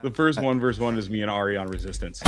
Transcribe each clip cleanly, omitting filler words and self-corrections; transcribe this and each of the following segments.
The first 1v1 is me and Arie on Resistance.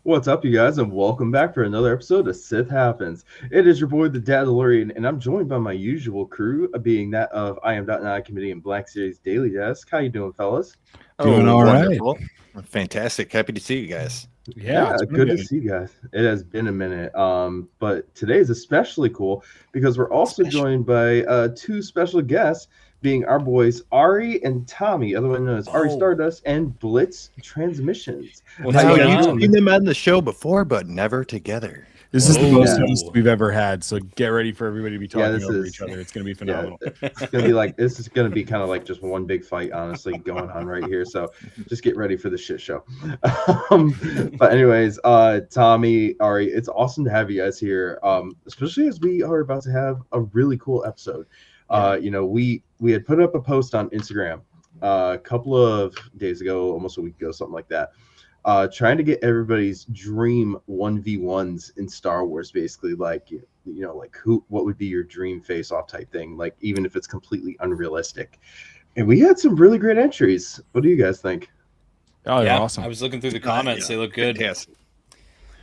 What's up, you guys, and welcome back for another episode of Sith Happens. It is your boy, the Dadalorian, and I'm joined by my usual crew, being that of I Am .NI Committee and Black Series Daily Desk. How you doing, fellas? Doing all wonderful. Right. Fantastic. Happy to see you guys. Yeah, good to see you guys. It has been a minute, but today is especially cool because we're also joined by two special guests, being our boys Arie and Tommy, otherwise known as Arie Stardust and Blitz Transmissions. Well, now you've seen them on the show before, but never together. This is the most host we've ever had, so get ready for everybody to be talking over each other. It's going to be phenomenal. It's going to be like, this is going to be kind of like just one big fight, honestly, going on right here. So just get ready for the shit show. But anyways, Tommy, Arie, it's awesome to have you guys here, especially as we are about to have a really cool episode. You know, we had put up a post on Instagram a couple of days ago, almost a week ago, something like that, trying to get everybody's dream 1v1s in Star Wars, basically, like, you know, like what would be your dream face-off type thing, like even if it's completely unrealistic. And we had some really great entries. What do you guys think? Oh, yeah, awesome. I was looking through the comments. They look good. Yes.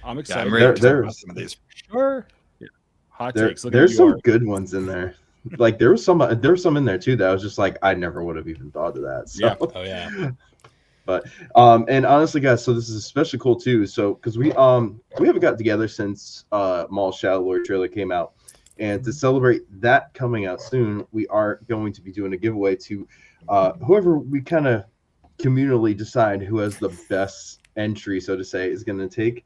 I'm excited. I'm ready to some of these. Sure. Yeah. Hot takes. There's some good ones in there. Like there was some in there too that I was just like, I never would have even thought of that. So. Yeah. Oh yeah. But and honestly, guys, so this is especially cool too. So because we haven't got together since Maul Shadow Lord trailer came out, and to celebrate that coming out soon, we are going to be doing a giveaway to whoever we kind of communally decide who has the best entry, so to say, is going to take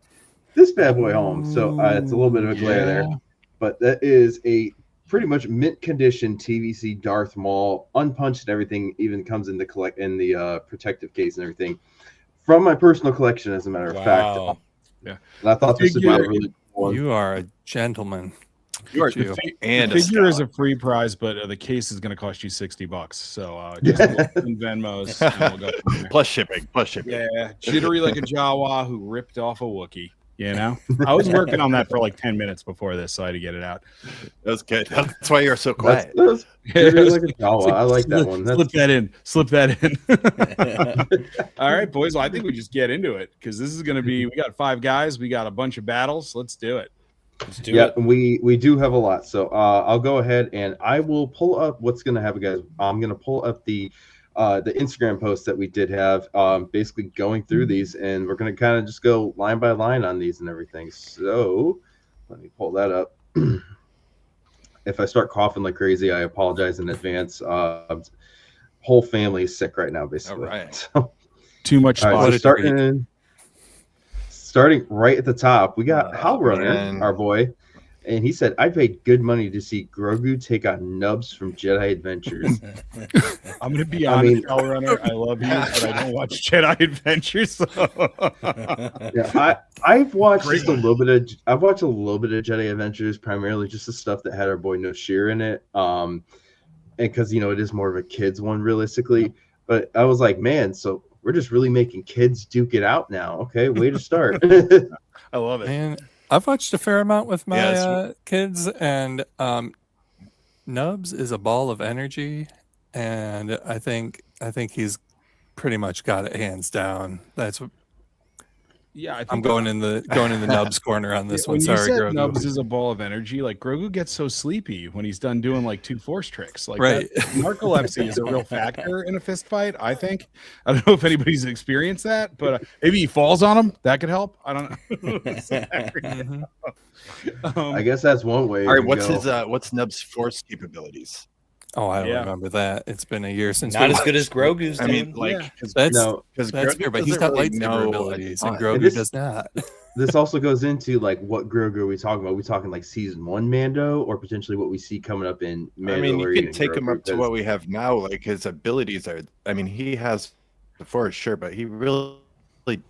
this bad boy home. So it's a little bit of a glare there, but that is a pretty much mint condition TVC Darth Maul, unpunched and everything, even comes in the protective case and everything, from my personal collection, as a matter of fact. Yeah, and I thought this would be a really cool one. You are a gentleman. You are. The figure is a free prize, but the case is going to cost you $60. So just in Venmos, and we'll go plus shipping. Yeah, jittery like a Jawa who ripped off a Wookiee. You know, I was working on that for like 10 minutes before this, so I had to get it out. That was good. That's why you're so quiet. Like a Jawa. I like that one. Slip that in. All right, boys. Well, I think we just get into it because this is going to be. We got 5 guys. We got a bunch of battles. Let's do it. Yeah, we do have a lot. So I'll go ahead and I will pull up what's going to happen, guys. I'm going to pull up the Instagram post that we did have, basically going through these, and we're going to kind of just go line by line on these and everything. So let me pull that up. If I start coughing like crazy, I apologize in advance. Whole family is sick right now, basically. All right. So, too much spot. Starting right at the top, we got Howrunner, our boy, and he said, I paid good money to see Grogu take on Nubs from Jedi Adventures. I'm going to be honest, Howrunner, I love you, but I don't watch Jedi Adventures. So. Yeah, I've watched just a little bit of Jedi Adventures, primarily just the stuff that had our boy Noshir in it. And because, you know, it is more of a kids one realistically. But I was like, man, so we're just really making kids duke it out now. Okay, way to start. I love it. And I've watched a fair amount with my kids, and Nubs is a ball of energy, and I think he's pretty much got it hands down. That's what. Yeah, I think I'm going in the Nubs corner on this one. Sorry, Grogu. Nubs is a ball of energy. Like Grogu gets so sleepy when he's done doing like 2 force tricks. Like right. Narcolepsy is a real factor in a fist fight. I think. I don't know if anybody's experienced that, but maybe he falls on him. That could help. I don't know. I guess that's one way. All right, what's Nub's force capabilities? Oh, I don't Yeah. remember that. It's been a year since. Not we as good as watched Grogu's. I mean, dude. like, Yeah. That's No, because that's fair, but he's got lightsaber abilities, and Grogu this- does not. this also goes into like what Grogu are we talking about? Are we talking like season 1 Mando or potentially what we see coming up in Mandalorian? I mean, you can and take him Grogu? up to what we have now. Like his abilities are. I mean, he has the Force, sure, but he really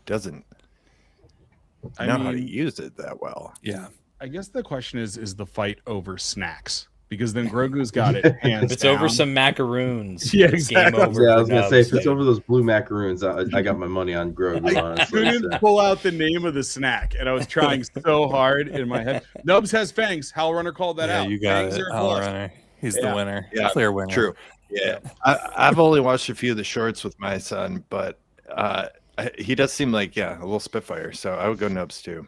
doesn't know how to use it that well. Yeah. I guess the question is the fight over snacks? Because then Grogu's got it hands If it's down. over some macaroons, Yeah, it's game exactly. over. Yeah, I for was gonna say if Nubs. it's over those blue macaroons, I got my money on Grogu. I Honestly, couldn't so. pull out the name of the snack, and I was trying so hard in my head. Nubs has fangs. Hal Runner called that Yeah, out. you got Fangs it. are a Hal plus. Runner. He's Yeah. the winner. Yeah, Clear winner. True. Yeah, I've only watched a few of the shorts with my son, but he does seem like a little spitfire. So I would go Nubs too.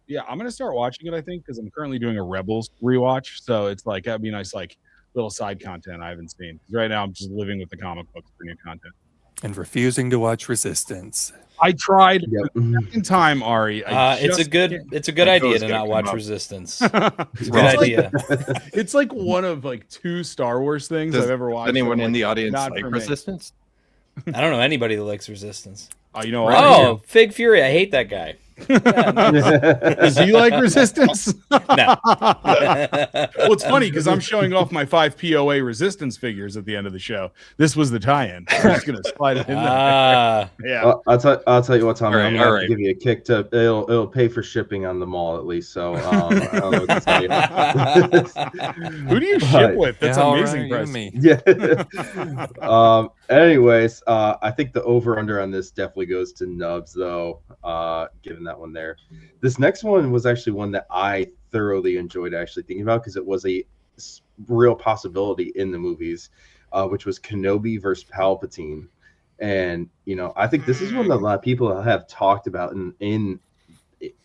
Yeah, I'm gonna start watching it. I think because I'm currently doing a Rebels rewatch, so it's like that'd be nice, like little side content I haven't seen. Right now, I'm just living with the comic books for new content. And refusing to watch Resistance. I tried Yep. in time, Ari. It's a good I idea was to gonna not come watch up. Resistance. can't. It's a good idea. It's like one of like 2 Star Wars things Does I've ever watched. anyone I'm in like, the audience not like for me. Resistance? I don't know anybody that likes Resistance. You know what? Oh, Fig Fury! I hate that guy. Does he like Resistance? No. Well, it's funny because I'm showing off my 5 POA Resistance figures at the end of the show. This was the tie-in. I'm just gonna slide it in there. Ah, Yeah. I'll tell you what, Tommy. All right, I'm gonna have all to give you a kick to it'll pay for shipping on the mall at least. So I don't know what to tell you. Who do you ship with? That's Yeah, Hal amazing. Runner, you Price. and me. Yeah. Anyways, I think the over under on this definitely goes to Nubs though. Given that one there, this next one was actually one that I thoroughly enjoyed actually thinking about because it was a real possibility in the movies, which was Kenobi versus Palpatine. And I think this is one that a lot of people have talked about in Dream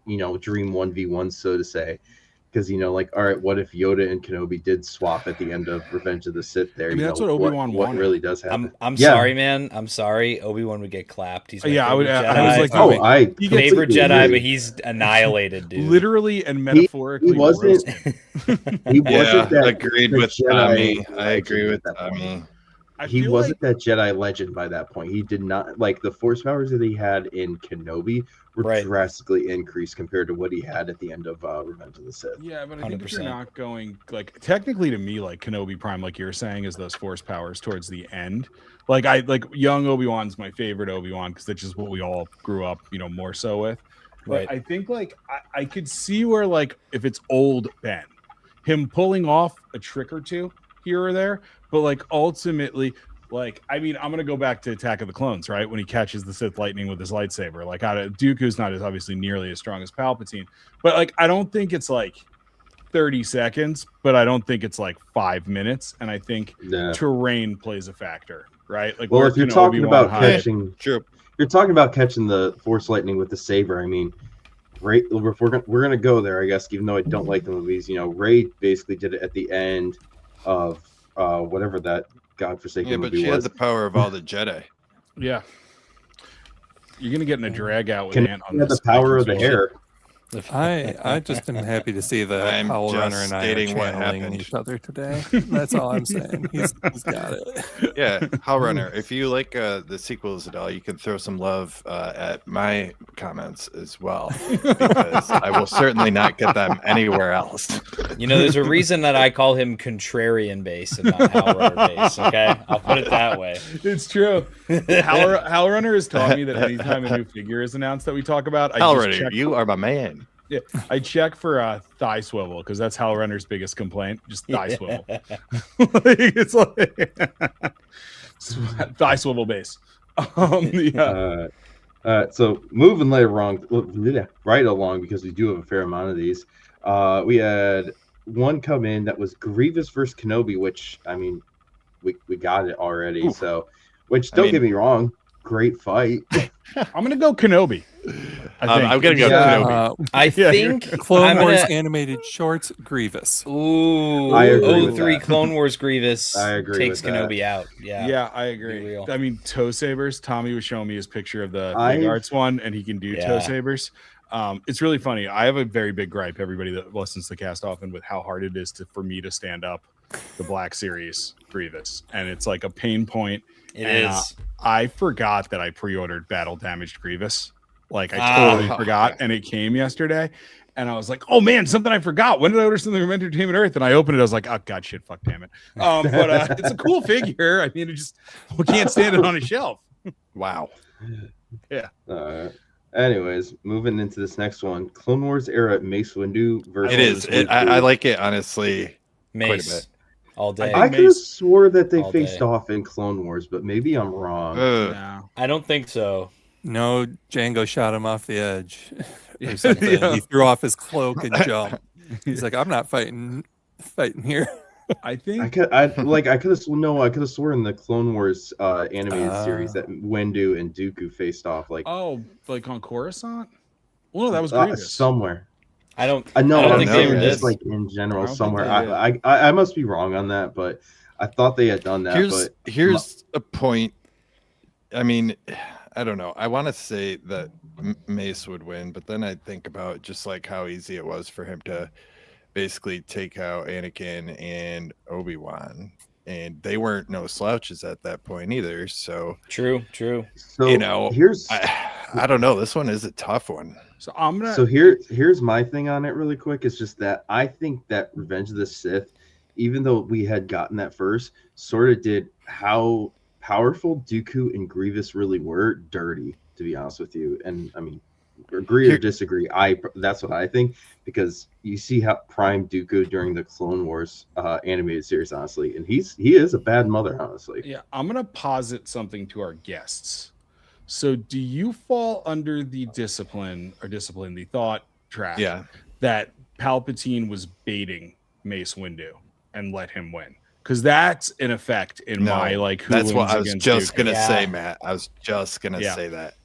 1v1, so to say. Because all right, what if Yoda and Kenobi did swap at the end of Revenge of the Sith? There, I mean, that's what Obi-Wan what wanted. really does happen. I'm Yeah. sorry, man. I'm sorry. Obi-Wan would get clapped. He's my Yeah, I would- favorite I was Jedi. like, Oh, wait, I he gets favorite completely Jedi, agree. but he's annihilated, dude. Literally and metaphorically. he wasn't- roasted. He wasn't that agreed the with Jedi Tommy. I legend agree with at that point. Tommy. I He feel wasn't like, that Jedi legend by that point. He did not like the Force powers that he had in Kenobi were Right. drastically increased compared to what he had at the end of Revenge of the Sith. yeah, but I think if you're 100%. not going like technically to me, like Kenobi Prime, like you're saying, is those Force powers towards the end. Like young Obi-Wan's my favorite Obi-Wan because that's just what we all grew up, more so with. But Right. I think I could see where like if it's old Ben, him pulling off a trick or two here or there, but like ultimately, like I'm gonna go back to Attack of the Clones, right? When he catches the Sith lightning with his lightsaber, like Dooku's not as obviously nearly as strong as Palpatine, but like I don't think it's like 30 seconds, but I don't think it's like 5 minutes, and I think Yeah. terrain plays a factor, right? Like Well, where if you're can talking Obi-Wan about hide? catching, True. you're talking about catching the Force lightning with the saber. I mean, Ray, if we're gonna go there, I guess. Even though I don't like the movies, Ray basically did it at the end of whatever that godforsaken Yeah, but movie she had was. the power of all the Jedi. Yeah, you're gonna get in a drag out with Can Ant on he had this. the power of the hair. I just am happy to see that I'm Hal just Runner and I are stating what channeling happened. each other today. That's all I'm saying. He's got it. Yeah, Hal Runner. If you like the sequels at all, you can throw some love at my comments as well, because I will certainly not get them anywhere else. There's a reason that I call him contrarian base and not Hal Runner base. Okay, I'll put it that way. It's true. Hal Runner has taught me that anytime a new figure is announced that we talk about, I Hal just Runner, check. you are my man. Yeah, I check for thigh swivel because that's Hal Runner's biggest complaint. Just thigh swivel. It's like thigh swivel base. Yeah. So moving right along because we do have a fair amount of these. We had one come in that was Grievous versus Kenobi, which we got it already. Ooh. So, which don't get me wrong, great fight. I'm gonna go Kenobi. I'm gonna go Yeah. Kenobi. I think Clone I'm Wars gonna... animated shorts, Grievous. Ooh, I agree with 03 that. Clone Wars Grievous I agree takes with that. Kenobi out. Yeah. Yeah, I Be agree. real. Toe sabers. Tommy was showing me his picture of the I've- big arts one, and he can do toe Yeah. sabers. It's really funny. I have a very big gripe. Everybody that listens to the cast often with how hard it is for me to stand up the Black Series Grievous, and it's like a pain point. It And, is. I forgot that I pre-ordered Battle Damaged Grievous. Like I totally forgot, and it came yesterday. And I was like, "Oh man, something I forgot. When did I order something from Entertainment Earth?" And I opened it. I was like, "Oh god, shit, fuck, damn it." But it's a cool figure. I mean, we can't stand it on a shelf. Wow. Yeah. Anyways, moving into this next one, Clone Wars era Mace Windu versus. It is. I like it honestly. Quite a Mace bit. all day. I could have swore that they All faced day. off in Clone Wars, but maybe I'm wrong. No. I don't think so. No, Django shot him off the edge or something. Yeah. He threw off his cloak and jumped. He's like, I'm not fighting here. I I think could have sworn the Clone Wars animated series that Windu and Dooku faced off like like on Coruscant. Well, no, that was Grievous. somewhere. I don't. No, I don't I'm think saying they just did. like in general I don't think somewhere. they did. I must be wrong on that, but I thought they had done that. Here's a point. I mean, I don't know. I want to say that Mace would win, but then I think about just like how easy it was for him to basically take out Anakin and Obi-Wan, and they weren't no slouches at that point either. So True. So you know, here's I don't know. This one is a tough one. So I'm gonna. So here's my thing on it really quick. It's just that I think that Revenge of the Sith, even though we had gotten that first, sort of did how powerful Dooku and Grievous really were dirty, to be honest with you. And I mean, agree or disagree, that's what I think, because you see how prime Dooku during the Clone Wars animated series, honestly, and he is a bad mother, honestly. Yeah, I'm gonna posit something to our guests. So, do you fall under the the thought track that Palpatine was baiting Mace Windu and let him win? Because that's in effect in my like. Who that's what wins I was against just Dooku. gonna say, Matt. I was just gonna say that.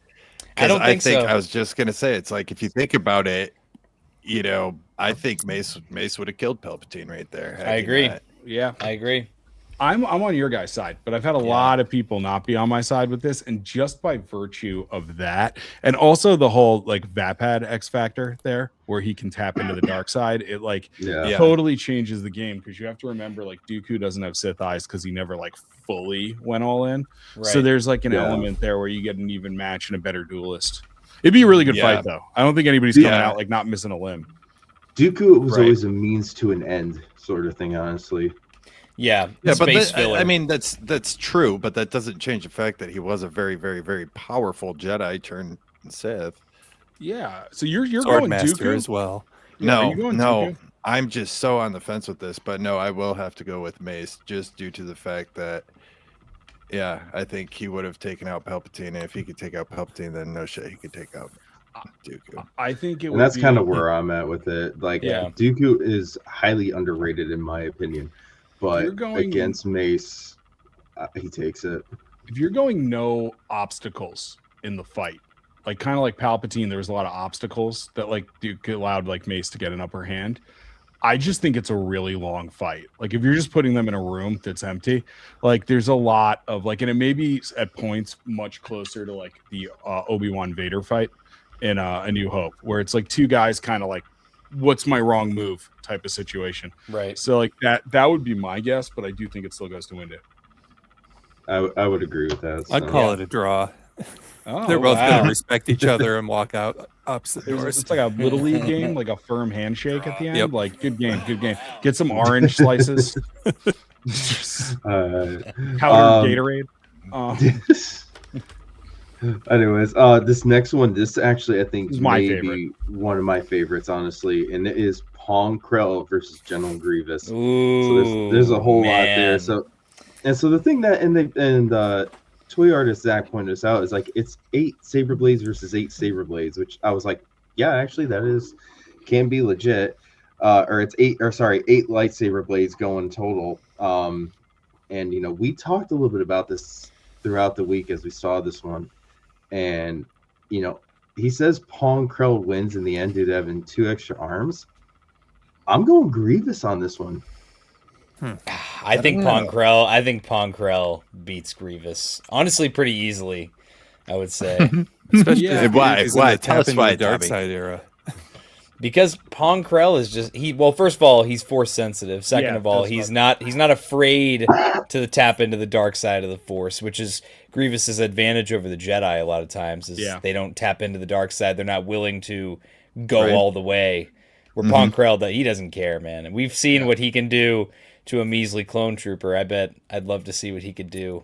I don't think so. I was just gonna say it's like if you think about it, you know, I think Mace would have killed Palpatine right there. I agree. Yeah, I agree. I'm on your guys' side, but I've had a lot of people not be on my side with this, and just by virtue of that, and also the whole like Vapad X factor there, where he can tap into the dark side, it like totally changes the game, because you have to remember like Dooku doesn't have Sith eyes because he never like fully went all in. Right. So there's like an element there where you get an even match and a better duelist. It'd be a really good fight though. I don't think anybody's coming out like not missing a limb. Dooku was always a means to an end sort of thing, honestly. Yeah, but filler. I mean that's true, but that doesn't change the fact that he was a very, very, very powerful Jedi turned Sith. Yeah, so you're Sword going Master Dooku as well. Yeah, No, Dooku? I'm just so on the fence with this, but no, I will have to go with Mace just due to the fact that, I think he would have taken out Palpatine, and if he could take out Palpatine, then no shit, he could take out Dooku. I think it And would that's be, kind of where I'm at with it. Like, Dooku is highly underrated in my opinion, but against Mace, he takes it. If you're going no obstacles in the fight, like kind of like Palpatine, there was a lot of obstacles that like Duke allowed like Mace to get an upper hand. I just think it's a really long fight. Like if you're just putting them in a room that's empty, like there's a lot of like, and it may be at points much closer to like the Obi-Wan Vader fight in A New Hope, where it's like two guys kind of like, what's my wrong move type of situation. Right. So like that would be my guess, but I do think it still goes to Windu. I would agree with that. I'd call it a draw. Oh, They're both going to respect each other and walk out opposite doors. It's like a little league game, like a firm handshake at the end. Like good game. Get some orange slices. Powdered Gatorade. Anyways, this next one, this actually I think may be one of my favorites, honestly, and it is Pong Krell versus General Grievous. Ooh, so there's a whole lot there. So the thing that toy artist Zach pointed us out is like it's 8 saber blades versus 8 saber blades, which I was like, yeah, actually that can be legit. Or it's 8 lightsaber blades going total. And we talked a little bit about this throughout the week as we saw this one. And he says Pong Krell wins in the end due to having 2 extra arms. I'm going Grievous on this one. I think Pong Krell beats Grievous. Honestly, pretty easily, I would say. Especially why? Tell us why, the dark Tommy. side era. Because Pong Krell is just well, first of all, he's force sensitive. Second of all, he's not afraid to tap into the dark side of the Force, which is Grievous's advantage over the Jedi a lot of times. They don't tap into the dark side. They're not willing to go all the way. Where Pong Krell, he doesn't care, man. And we've seen what he can do to a measly clone trooper. I bet I'd love to see what he could do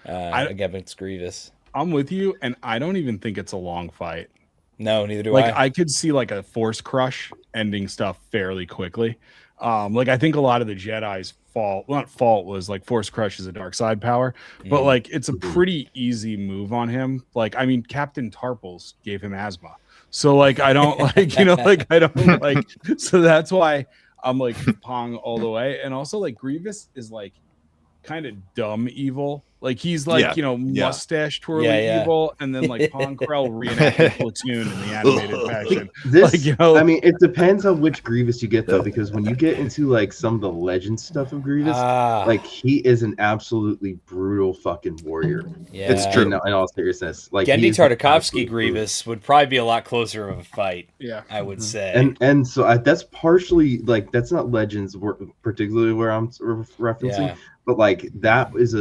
against Grievous. I'm with you, and I don't even think it's a long fight. No, neither do I. I could see like a Force crush ending stuff fairly quickly. I think a lot of the Jedi's fault was like Force crush is a dark side power, but like it's a pretty easy move on him. Like, I mean, Captain Tarples gave him asthma. So like, I don't like, I don't like, so that's why I'm like Pong all the way. And also like Grievous is like kind of dumb evil. Like he's like, mustache twirling evil, and then like Pong Krell reenacted Platoon in the animated fashion. I mean, it depends on which Grievous you get though, because when you get into like some of the legend stuff of Grievous, like he is an absolutely brutal fucking warrior. Yeah, it's true. In all seriousness, like Gendy Tartakovsky Grievous would probably be a lot closer of a fight. Yeah, I would say. And so that's partially like that's not legends, particularly where I'm referencing. Yeah. But like that is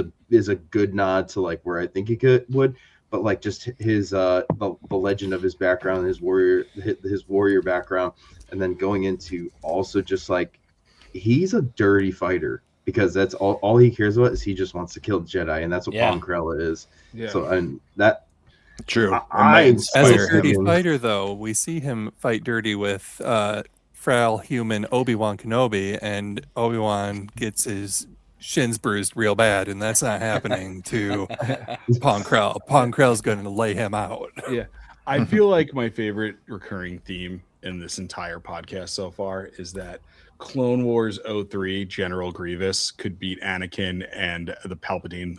a good nod to like where I think he would, but like just his the legend of his background, his warrior background, and then going into also just like he's a dirty fighter because that's all he cares about is he just wants to kill Jedi, and that's what Pong Krell is. Yeah. So and that true. As a dirty fighter, though, we see him fight dirty with frail human Obi-Wan Kenobi, and Obi-Wan gets his shins bruised real bad, and that's not happening to Pong Krell. Pong Krell's going to lay him out. Yeah, I feel like my favorite recurring theme in this entire podcast so far is that Clone Wars 03 General Grievous could beat Anakin and the Palpatine.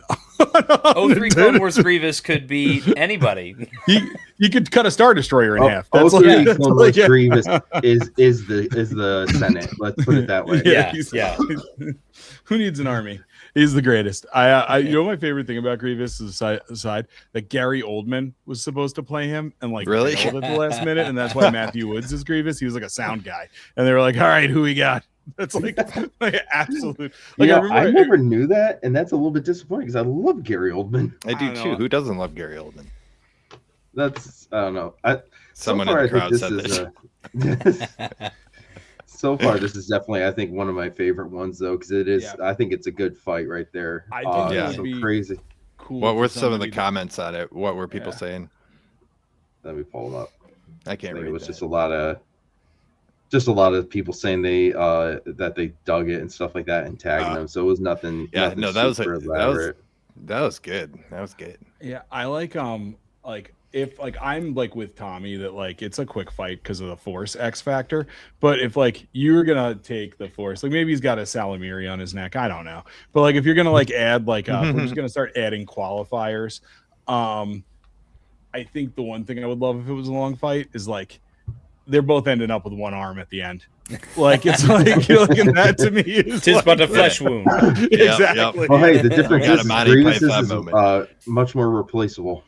03 Clone Wars Grievous could beat anybody. He could cut a Star Destroyer in half. That's Clone Wars Grievous is the Senate. Let's put it that way. Yeah. Who needs an army? He's the greatest. My favorite thing about Grievous is aside that Gary Oldman was supposed to play him and like really at the last minute, and that's why Matthew Woods is Grievous. He was like a sound guy, and they were like, "All right, who we got?" That's like absolute. Like I never knew that, and that's a little bit disappointing because I love Gary Oldman. I do too. Who doesn't love Gary Oldman? That's I don't know. Someone in the crowd said this. So far, this is definitely, I think, one of my favorite ones, though, because it is. Yeah. I think it's a good fight right there. I think it would be crazy. Cool. What were some of the comments on it? What were people saying? Let me pull them up. I can't read. It was just a lot of people saying that they dug it and stuff like that and tagging them. So it was nothing. Yeah, nothing no, that was good. That was good. Yeah, I like if like I'm like with Tommy that like it's a quick fight because of the Force X factor, but if like you're gonna take the Force, like maybe he's got a Salamiri on his neck, I don't know, but like if you're gonna like add like we're just gonna start adding qualifiers, I think the one thing I would love if it was a long fight is like they're both ending up with one arm at the end. Like it's like, and that to me is tis but a flesh wound. Exactly. Yep. Well, hey, the difference is Grievous is much more replaceable.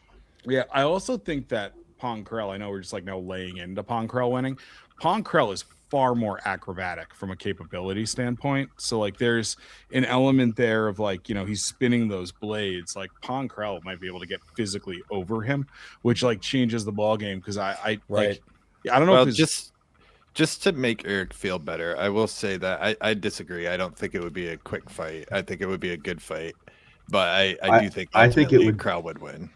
Yeah, I also think that Pong Krell, I know we're just like now laying into Pong Krell winning. Pong Krell is far more acrobatic from a capability standpoint. So like there's an element there of like, he's spinning those blades. Like Pong Krell might be able to get physically over him, which like changes the ball game because I don't know if it's just to make Eric feel better, I will say that I disagree. I don't think it would be a quick fight. I think it would be a good fight. But I do think Krell would win.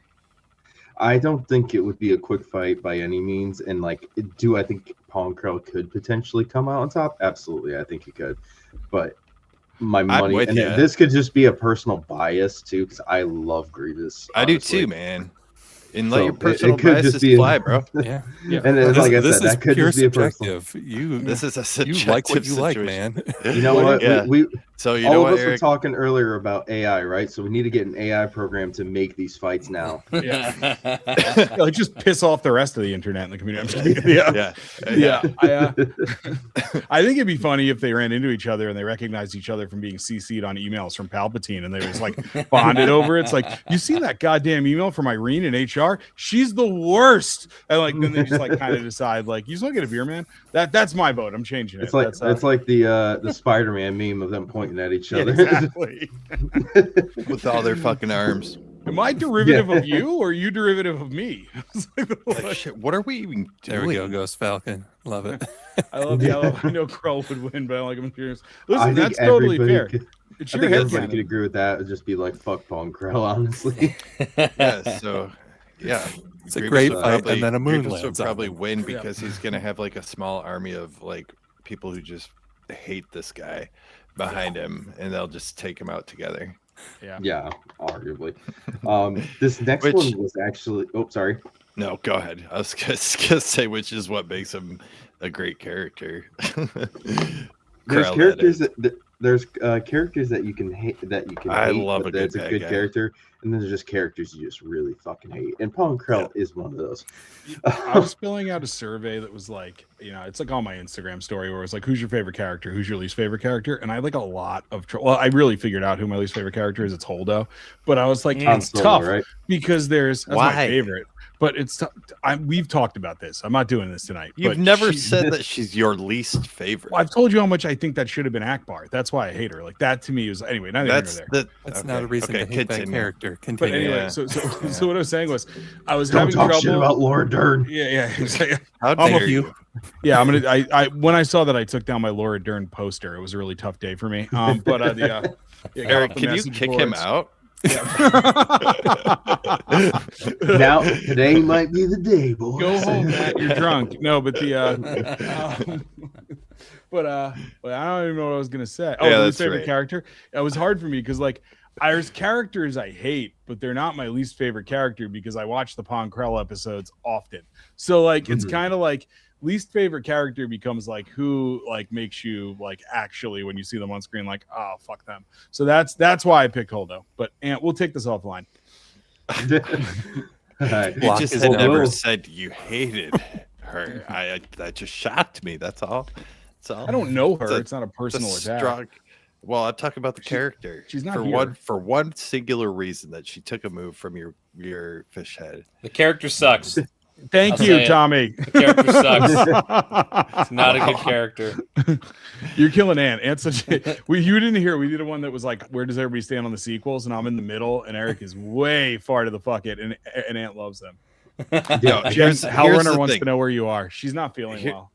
I don't think it would be a quick fight by any means. And like, do I think Pong Krell could potentially come out on top? Absolutely, I think he could. But my money, and this could just be a personal bias too, because I love Grievous. Honestly. I do too, man. And let your personal biases fly, bro. Yeah. And then, like I said, that could just be a personal. This is a subjective you like what you situation. like, man. You know what? Yeah. So you All know of what, us were Eric? talking earlier about AI, right? So we need to get an AI program to make these fights now. Yeah. Like just piss off the rest of the internet and the community. I'm just kidding. Yeah. I think it'd be funny if they ran into each other and they recognized each other from being CC'd on emails from Palpatine and they was like bonded over it. It's like, you see that goddamn email from Irene in HR? She's the worst. And like then they just like kind of decide like, you just want to get a beer, man. That's my vote. I'm changing it. It's like the Spider-Man meme of them pointing at each other. Exactly. With all their fucking arms. Am I derivative of you or are you derivative of me? Like, shit, what are we even doing? There we go, Ghost Falcon. Love it. I love I know Krell would win, but I like him curious. I Listen, think that's totally fair. I think everybody could agree with that. It'd just be like, fuck Paul Krell, honestly. Yeah, so yeah. It's a great fight, and then a moon Grievous would lands on probably him. win because he's gonna have like a small army of like people who just hate this guy behind him, and they'll just take him out together. Yeah, arguably. This next Which- one was actually. Oh, sorry. No, go ahead. I was gonna say which is what makes him a great character. There's Krell, characters that that there's characters that you can hate. I hate, love but a good that's a bad good guy. character, and then there's just characters you just really fucking hate. And Paul Krell is one of those. I was filling out a survey that was like, it's like on my Instagram story where it's like, who's your favorite character? Who's your least favorite character? And I had like a lot of well, I really figured out who my least favorite character is. It's Holdo, but I was like, it's Solo, tough right? because that's my Why? favorite. But it's tough. We've talked about this. I'm not doing this tonight. You've but never said that she's your least favorite. Well, I've told you how much I think that should have been Akbar. That's why I hate her. Like that to me is anyway. Neither here nor That's there. That's not a reason to hate that continue. character. But Continue. anyway, Yeah. so what I was saying was, I was Don't having talk trouble. shit about Laura Dern. Yeah. How I'm dare a you? Yeah, I'm gonna. I when I saw that I took down my Laura Dern poster, it was a really tough day for me. But Eric, can you kick him out? Now today might be the day, boys. Go home, Matt. You're drunk. No, but but I don't even know what I was gonna say. Oh, Yeah, my that's favorite right. character. It was hard for me because like there's characters I hate, but they're not my least favorite character because I watch the Pon Krell episodes often. So like it's kind of like least favorite character becomes like who like makes you like actually when you see them on screen like, oh fuck them. So that's why I picked Holdo. But we'll take this offline. All right. You just is had no. never said you hated her. That just shocked me. That's all. That's all. I don't know her. It's a- It's not a personal It's a attack. strong. Well, I'm talking about the character. she's not for here. one singular reason that she took a move from your fish head. The character sucks. Thank I'll you, say it. Tommy. The character sucks. It's not a good character. You're killing Ant. Ant's such you didn't hear. We did a one that was like, where does everybody stand on the sequels? And I'm in the middle, and Eric is way far to the fuck it, and Ant loves them. No, Jen, Hellrunner the wants thing. to know where you are. She's not feeling Here- well.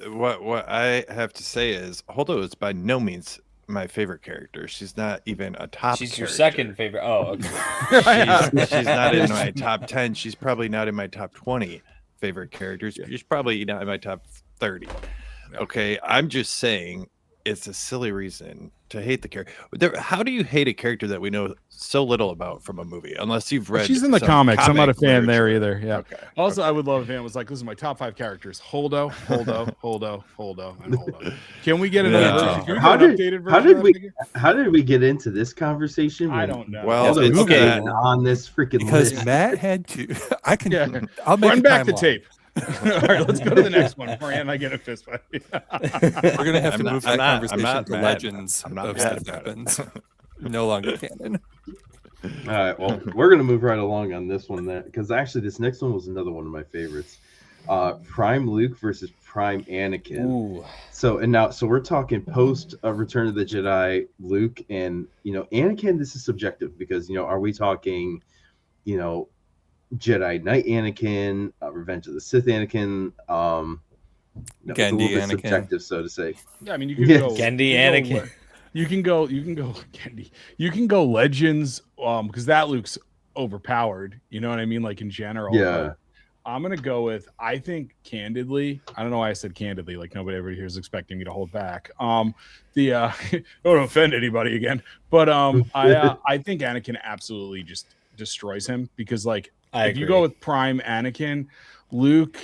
What I have to say is Holdo is by no means my favorite character. She's not even a top. She's your character. second favorite. Oh, okay. She's not in my top 10. She's probably not in my top 20 favorite characters. She's probably not in my top 30. Okay, I'm just saying it's a silly reason to hate the character. How do you hate a character that we know so little about from a movie? Unless you've read. She's in the some comics. I'm not a comic fan there literature. either. Yeah. Okay. Also, I would love if Ant was like, "This is my top 5 characters: Holdo, and Holdo." Can we get an No. version? Can we How get an did- updated version? how did of that we- figure? How did we get into this conversation? I when don't know. Well, all the it's movies that- are on this freaking Because list. Matt had to. I can. Yeah. I'll make Run a back the timeline. tape. All right, let's go to the next one before Ant and I get a fist fight. We're gonna have to I'm move not- that I'm conversation not to mad. Legends I'm not of mad Sith about it. Happens. No longer canon. All right, well, we're gonna move right along on this one then, because actually this next one was another one of my favorites. Prime Luke versus Prime Anakin. Ooh. So we're talking post Return of the Jedi Luke, and Anakin. This is subjective because are we talking Jedi Knight Anakin, Revenge of the Sith Anakin? It's a Gandhi little bit Anakin. subjective, so to say. Yeah, I mean, you can Yeah. go Gandhi you can Anakin. Go, you can go Gandhi. You can go Legends, because that Luke's overpowered. You know what I mean? Like in general. Yeah. But I'm gonna go with. I think candidly. I don't know why I said candidly. Like nobody ever here is expecting me to hold back. Don't offend anybody again. But I think Anakin absolutely just destroys him because like I if you agree. go with Prime Anakin, Luke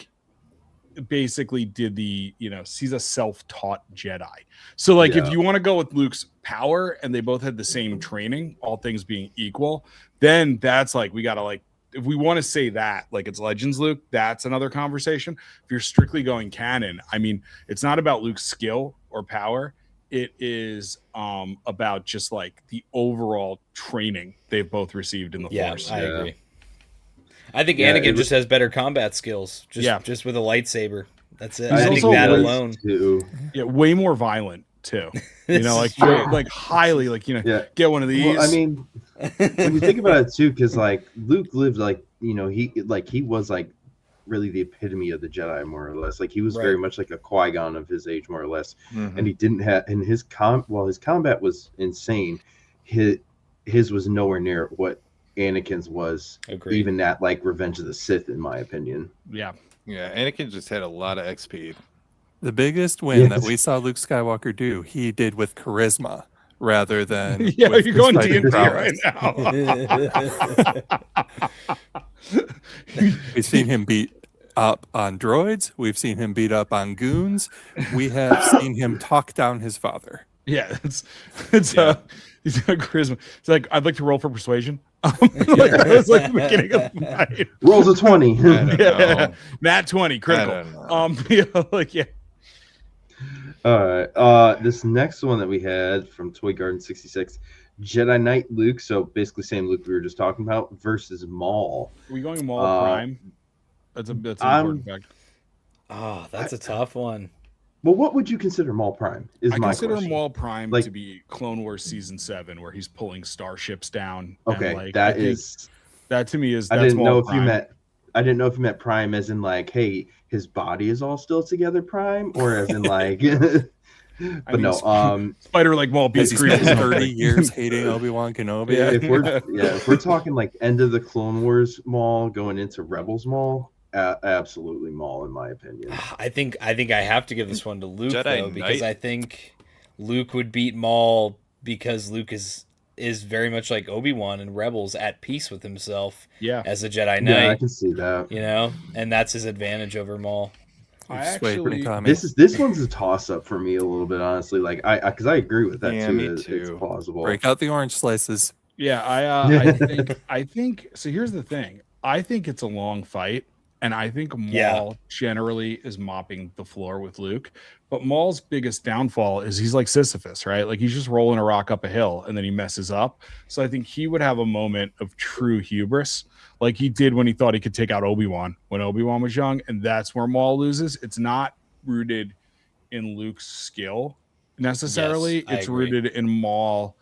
basically did the, he's a self-taught Jedi. So like if you want to go with Luke's power and they both had the same training, all things being equal, then that's like, we got to like, if we want to say that, like it's Legends Luke, that's another conversation. If you're strictly going canon, I mean, it's not about Luke's skill or power. It is about just like the overall training they've both received in the Force. I agree. I think Anakin just has better combat skills, just with a lightsaber. That's it. I think that alone. Yeah, way more violent too. Like highly, like get one of these. Well, I mean, when you think about it too, because like Luke lived like he was like really the epitome of the Jedi, more or less. Like he was very much like a Qui-Gon of his age, more or less. And he didn't have, and his combat was insane. His was nowhere near what Anakin's was. Agreed. Even at like Revenge of the Sith, in my opinion. Yeah, Anakin just had a lot of XP. The biggest win that we saw Luke Skywalker do, he did with charisma rather than you're going D&D right now. We've seen him beat up on droids. We've seen him beat up on goons. We have seen him talk down his father. Yeah, it's he's got charisma. It's like, I'd like to roll for persuasion. That was like the beginning of the night. Rolls a 20. Nat 20, critical. All right. This next one that we had from Toy Garden 66, Jedi Knight Luke. So basically same Luke we were just talking about versus Maul. Are we going Maul Prime? That's an important fact. Oh, that's a tough one. Well, what would you consider Maul Prime? I consider Maul Prime to be Clone Wars Season 7, where he's pulling starships down. Okay, and that to me is. I didn't know if you meant Prime as in like, hey, his body is all still together, Prime, or as in like. But no, Spider like Maul beats 30 years hating Obi-Wan Kenobi. If we're talking like end of the Clone Wars Maul going into Rebels Maul. Absolutely Maul, in my opinion. I think I have to give this one to Luke because I think Luke would beat Maul because Luke is very much like Obi-Wan in Rebels, at peace with himself as a Jedi Knight. Yeah, I can see that. And that's his advantage over Maul. This one's a toss-up for me a little bit, honestly. Like because I agree with that too. Me too. It's plausible. Break out the orange slices. Yeah, I think so. Here's the thing. I think it's a long fight. And I think Maul generally is mopping the floor with Luke. But Maul's biggest downfall is he's like Sisyphus, right? Like he's just rolling a rock up a hill and then he messes up. So I think he would have a moment of true hubris, like he did when he thought he could take out Obi-Wan when Obi-Wan was young. And that's where Maul loses. It's not rooted in Luke's skill necessarily. It's rooted in Maul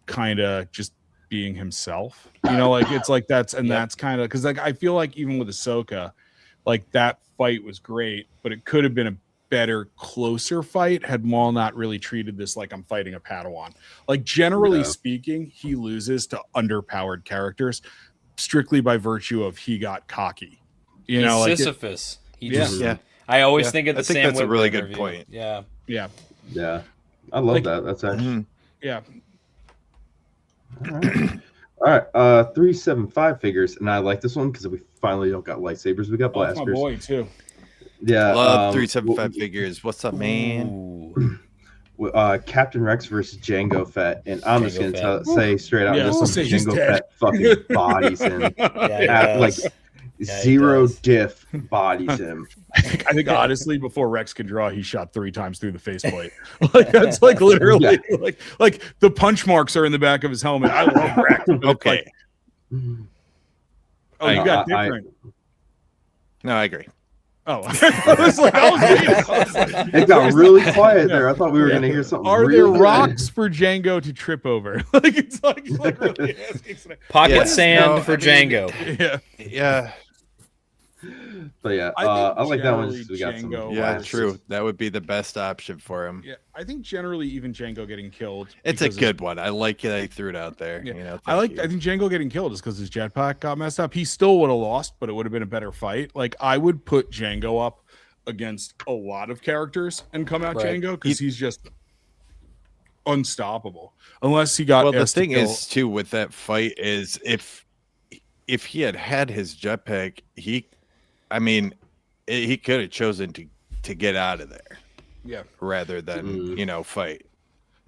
kind of just being himself. Like it's like that's kind of because like I feel like even with Ahsoka, like that fight was great, but it could have been a better, closer fight had Maul not really treated this like I'm fighting a Padawan. Like generally speaking, he loses to underpowered characters strictly by virtue of he got cocky. He's like Sisyphus. I always think of the Sam. That's a really good point. Yeah. I love that. That's actually All right, 375 figures, and I like this one because we finally don't got lightsabers, we got blasters. That's my boy too. Yeah, love 375 figures. What's up, man? Captain Rex versus Jango Fett, and I'm just gonna say straight out, this one, Jango Fett fucking bodies him, zero diff bodies him. I think honestly, before Rex can draw, he shot 3 times through the faceplate. Like that's like literally like the punch marks are in the back of his helmet. I love Rex. Okay. You got different. No, I agree. Oh, It got really quiet there. I thought we were going to hear something. Are there rocks for Jango to trip over? Like it's like really pocket sand for Jango. Yeah. But yeah, I like that one. We got some. Yeah, true. That would be the best option for him. Yeah, I think generally even Jango getting killed. It's a good one. I like that he threw it out there. Yeah. I think Jango getting killed is because his jetpack got messed up. He still would have lost, but it would have been a better fight. Like I would put Jango up against a lot of characters and come out Jango because he's just unstoppable. Unless he got. Well, the thing is too with that fight is if he had his jetpack, he could have chosen to get out of there. Yeah. Rather than fight.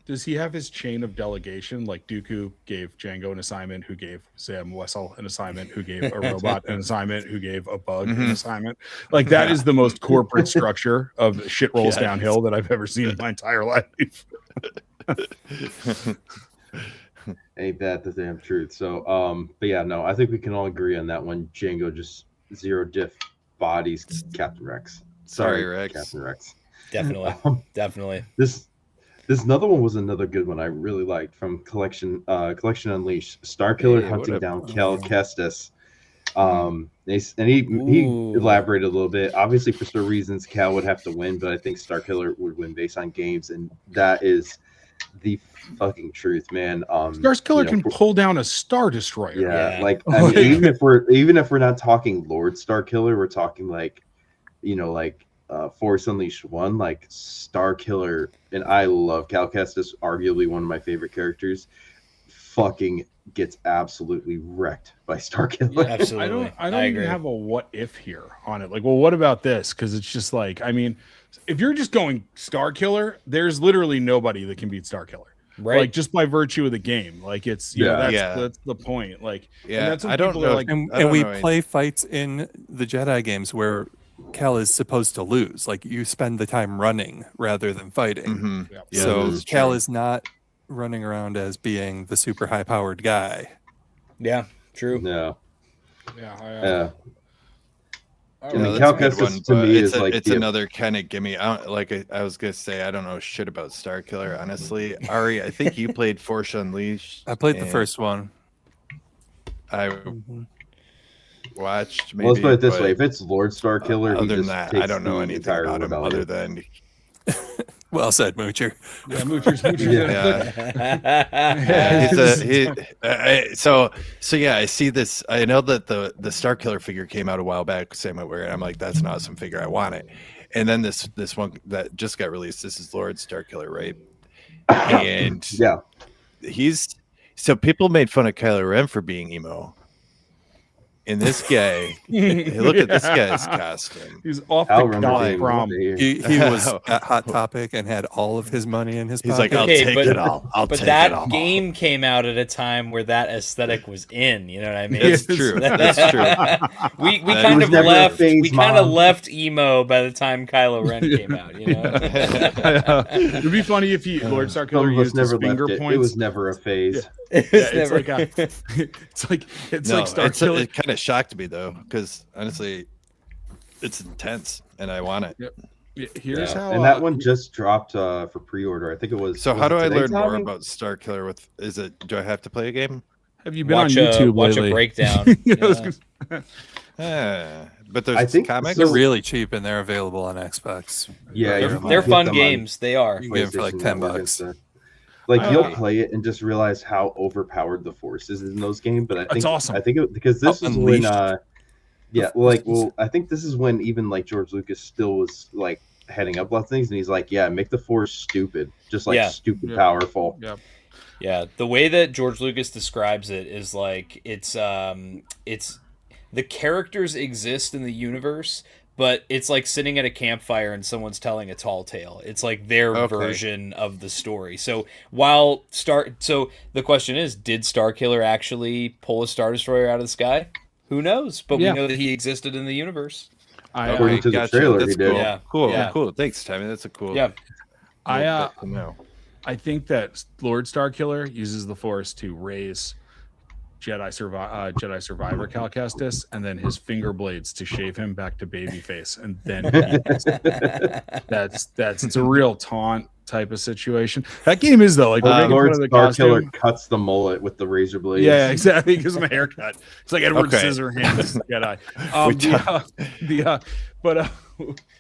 Does he have his chain of delegation? Like Dooku gave Jango an assignment, who gave Sam Wessel an assignment, who gave a robot an assignment, who gave a bug an assignment. Like that is the most corporate structure of shit rolls downhill that I've ever seen in my entire life. Ain't that the damn truth? So, but yeah, no, I think we can all agree on that one. Jango just zero diff bodies Captain Rex. Sorry, Rex. Captain Rex. Definitely. This another one was another good one I really liked from Collection Unleashed. Starkiller hunting down Cal Kestis. He elaborated a little bit. Obviously, for some reasons, Cal would have to win, but I think Starkiller would win based on games, and that is the fucking truth, man. Starkiller can pull down a Star Destroyer. Yeah. Like I mean, even if we're not talking Lord Starkiller, we're talking like, Force Unleashed 1, like Starkiller, and I love Cal Kestis, arguably one of my favorite characters, fucking gets absolutely wrecked by Starkiller. Yeah, absolutely. I don't even have a what if here on it. Like, well, what about this? Because it's just like, I mean, if you're just going Starkiller, there's literally nobody that can beat Starkiller. Right. Like just by virtue of the game. Like it's that's the point. Like and that's what I don't know. Like, and we play fights in the Jedi games where Cal is supposed to lose. Like you spend the time running rather than fighting. Mm-hmm. Yeah, so Cal is not running around as being the super high powered guy. Yeah, true. Yeah. I mean, Cal Kestis to me is like it's another kind of gimme. I was gonna say I don't know shit about Starkiller, honestly. Ari, I think you played Force Unleashed. I played the first one. I watched. Maybe, let's put it this way: if it's Lord Starkiller, other than that, I don't know anything about him other than. Well said, Moocher. Yeah, Moocher's. Yeah. Yeah, I see this. I know that the Starkiller figure came out a while back, same way, and I'm like, that's an awesome figure. I want it. And then this one that just got released. This is Lord Starkiller, right? And so people made fun of Kylo Ren for being emo. And this guy, hey, look at this guy's costume. He's off the golf prom. He was at Hot Topic and had all of his money in his pocket. He's like, I'll take it all. But that game came out at a time where that aesthetic was in. You know what I mean? It's true. That's true. We kind of left. We kind of left emo by the time Kylo Ren came out. You know, it'd be funny if Lord Starkiller used his finger points. It was never a phase. It's like Starkiller. It kind of shocked me though, because honestly, it's intense and I want it. Yep. Here's how. And that one just dropped for pre-order. I think it was. So how do I learn more about Starkiller? Do I have to play a game? Have you been on YouTube watch lately? A breakdown. But there's comics. They're really cheap and they're available on Xbox. Yeah, they're fun games. They are. You can get them for like $10. Like you'll play it and just realize how overpowered the Force is in those games. But I think it's awesome. I think because this is when, I think this is when even like George Lucas still was like heading up lots of things, and he's like, make the Force stupid, just like stupid powerful. Yeah. Yeah, the way that George Lucas describes it is like it's the characters exist in the universe, but it's like sitting at a campfire and someone's telling a tall tale. It's like their version of the story. So so the question is, did Starkiller actually pull a Star Destroyer out of the sky? Who knows? But we know that he existed in the universe. According to the trailer, he did. Cool. Cool. Thanks, Tommy. That's a cool. Yeah. I think that Lord Starkiller uses the Force to raise Jedi Survivor Cal Kestis, and then his finger blades to shave him back to babyface, and then it's a real taunt type of situation. That game is though, like Lord Starkiller cuts the mullet with the razor blades. Yeah, exactly. Because of my haircut. It's like Edward Scissorhands Jedi.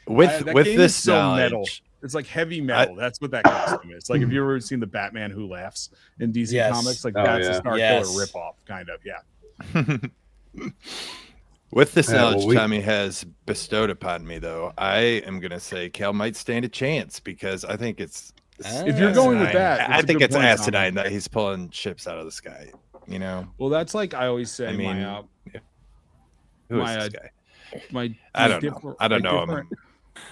With this so metal. It's like heavy metal. That's what that costume is. Like, if you ever seen the Batman Who Laughs in DC Comics, like that's a Starkiller ripoff, kind of. Yeah. With this knowledge Tommy has bestowed upon me, though, I am going to say Cal might stand a chance because I think it's. If you're going with that, I think it's asinine that he's pulling ships out of the sky. You know. Well, that's like I always say. Who is this guy? I don't know him.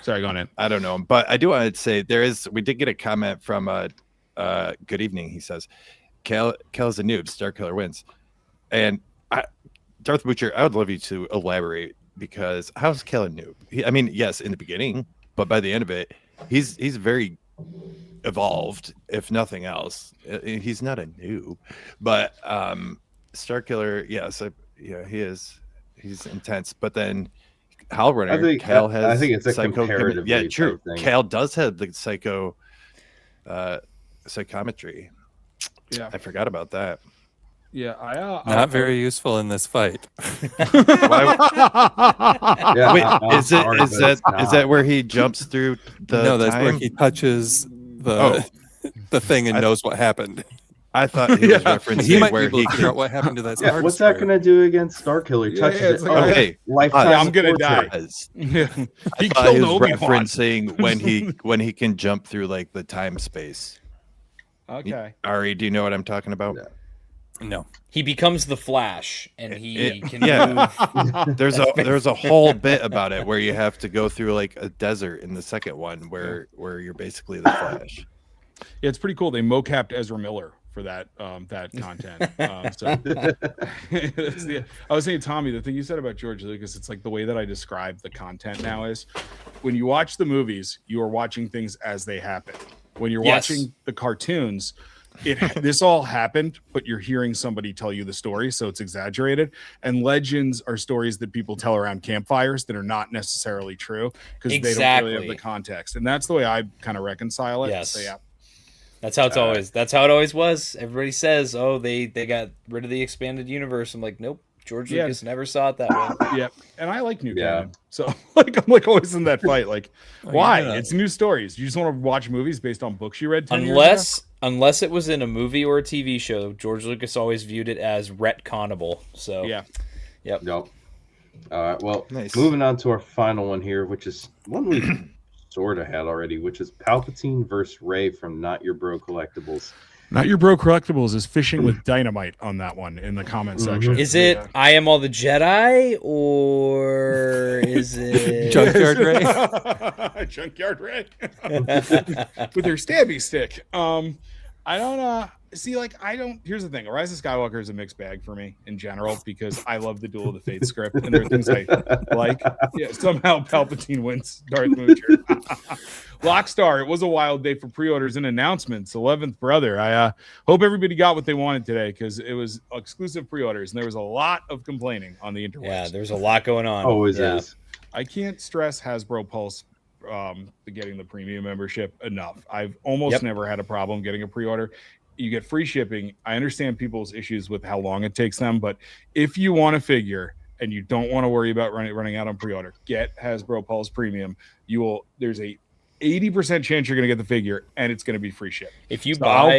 Sorry, go on. I don't know him, but I do want to say we did get a comment from good evening. He says, Cal is a noob. Star Killer wins. And Darth Butcher, I would love you to elaborate, because how's Cal a noob? I mean, yes, in the beginning, but by the end of it, he's very evolved, if nothing else. He's not a noob, but Star Killer, yes, he is. He's intense, but then Hal Runner, Cal has. I think it's a psycho. comparative. Yeah, true. Cal does have the psychometry. Yeah, I forgot about that. Yeah, not very useful in this fight. Wait, is that where he jumps through the? No, that's time? where he touches the thing and knows what happened. I thought he was referencing he might where be able to figure out what happened to that. Yeah, what's that going to do against Star Killer? Touches it. Okay, lifetime. I'm going to die. He He thought he killed was Obi-Wan. referencing when he can jump through like the time space. Okay. Ari, do you know what I'm talking about? No. He becomes the Flash, and he can move. There's a whole bit about it where you have to go through like a desert in the second one where you're basically the Flash. Yeah, it's pretty cool. They mocapped Ezra Miller for that content. I was saying, Tommy, the thing you said about George Lucas, it's like the way that I describe the content now is when you watch the movies, you are watching things as they happen. When you're watching the cartoons, this all happened, but you're hearing somebody tell you the story, so it's exaggerated. And legends are stories that people tell around campfires that are not necessarily true because they don't really have the context. And that's the way I kind of reconcile it. Yes. So, yeah. That's how it's always. That's how it always was. Everybody says, "Oh, they got rid of the expanded universe." I'm like, nope. George Lucas never saw it that way. Yeah, and I like new canon, so I'm always in that fight. Like, why? Yeah. It's new stories. You just want to watch movies based on books you read 10 years ago? Unless it was in a movie or a TV show, George Lucas always viewed it as retconnable. So Yep. All right. Well, moving on to our final one here, which is one we sort of had already, which is Palpatine versus Rey from Not Your Bro Collectibles. Not Your Bro Collectibles is fishing with dynamite on that one in the comment section. Is it I Am All the Jedi, or is it Junkyard Rey? Junkyard Rey with her stabby stick. I don't here's the thing. Rise of Skywalker is a mixed bag for me in general because I love the Duel of the Fates script and there are things I like. Yeah, somehow Palpatine wins Darth Moocher. Lockstar, it was a wild day for pre-orders and announcements. 11th Brother. I hope everybody got what they wanted today because it was exclusive pre-orders and there was a lot of complaining on the interwebs. Yeah, there's a lot going on. Always is. I can't stress Hasbro Pulse getting the premium membership enough. I've almost never had a problem getting a pre-order. You get free shipping. I understand people's issues with how long it takes them, but if you want a figure and you don't want to worry about running out on pre-order, get Hasbro Pulse Premium. There's a 80% chance you're going to get the figure, and it's going to be free shipping. If you buy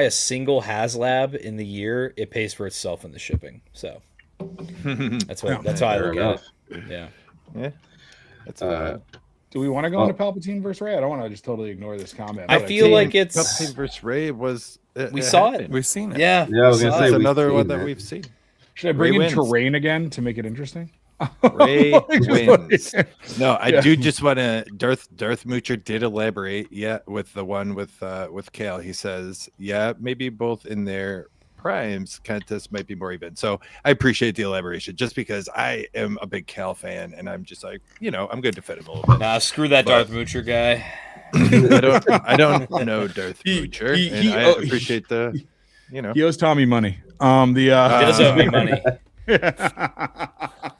a single HasLab in the year, it pays for itself in the shipping. So that's how I look at it. Yeah. That's fine. Do we want to go into Palpatine versus Rey? I don't want to just totally ignore this comment. I feel like it's Palpatine versus Rey was. We saw it. We've seen it. Yeah. I was going to say another one that we've seen. Should I bring in terrain again to make it interesting? Rey wins. No, I do just want to. Darth Moocher did elaborate. Yeah, with the one with Kale, he says, maybe both in their primes contest might be more even. So I appreciate the elaboration, just because I am a big Cal fan, and I'm just like, I'm going to defend him a little bit. Nah, screw that Darth Moocher guy. I don't know Darth Moocher, and I appreciate the. He owes Tommy money. He does owe me money.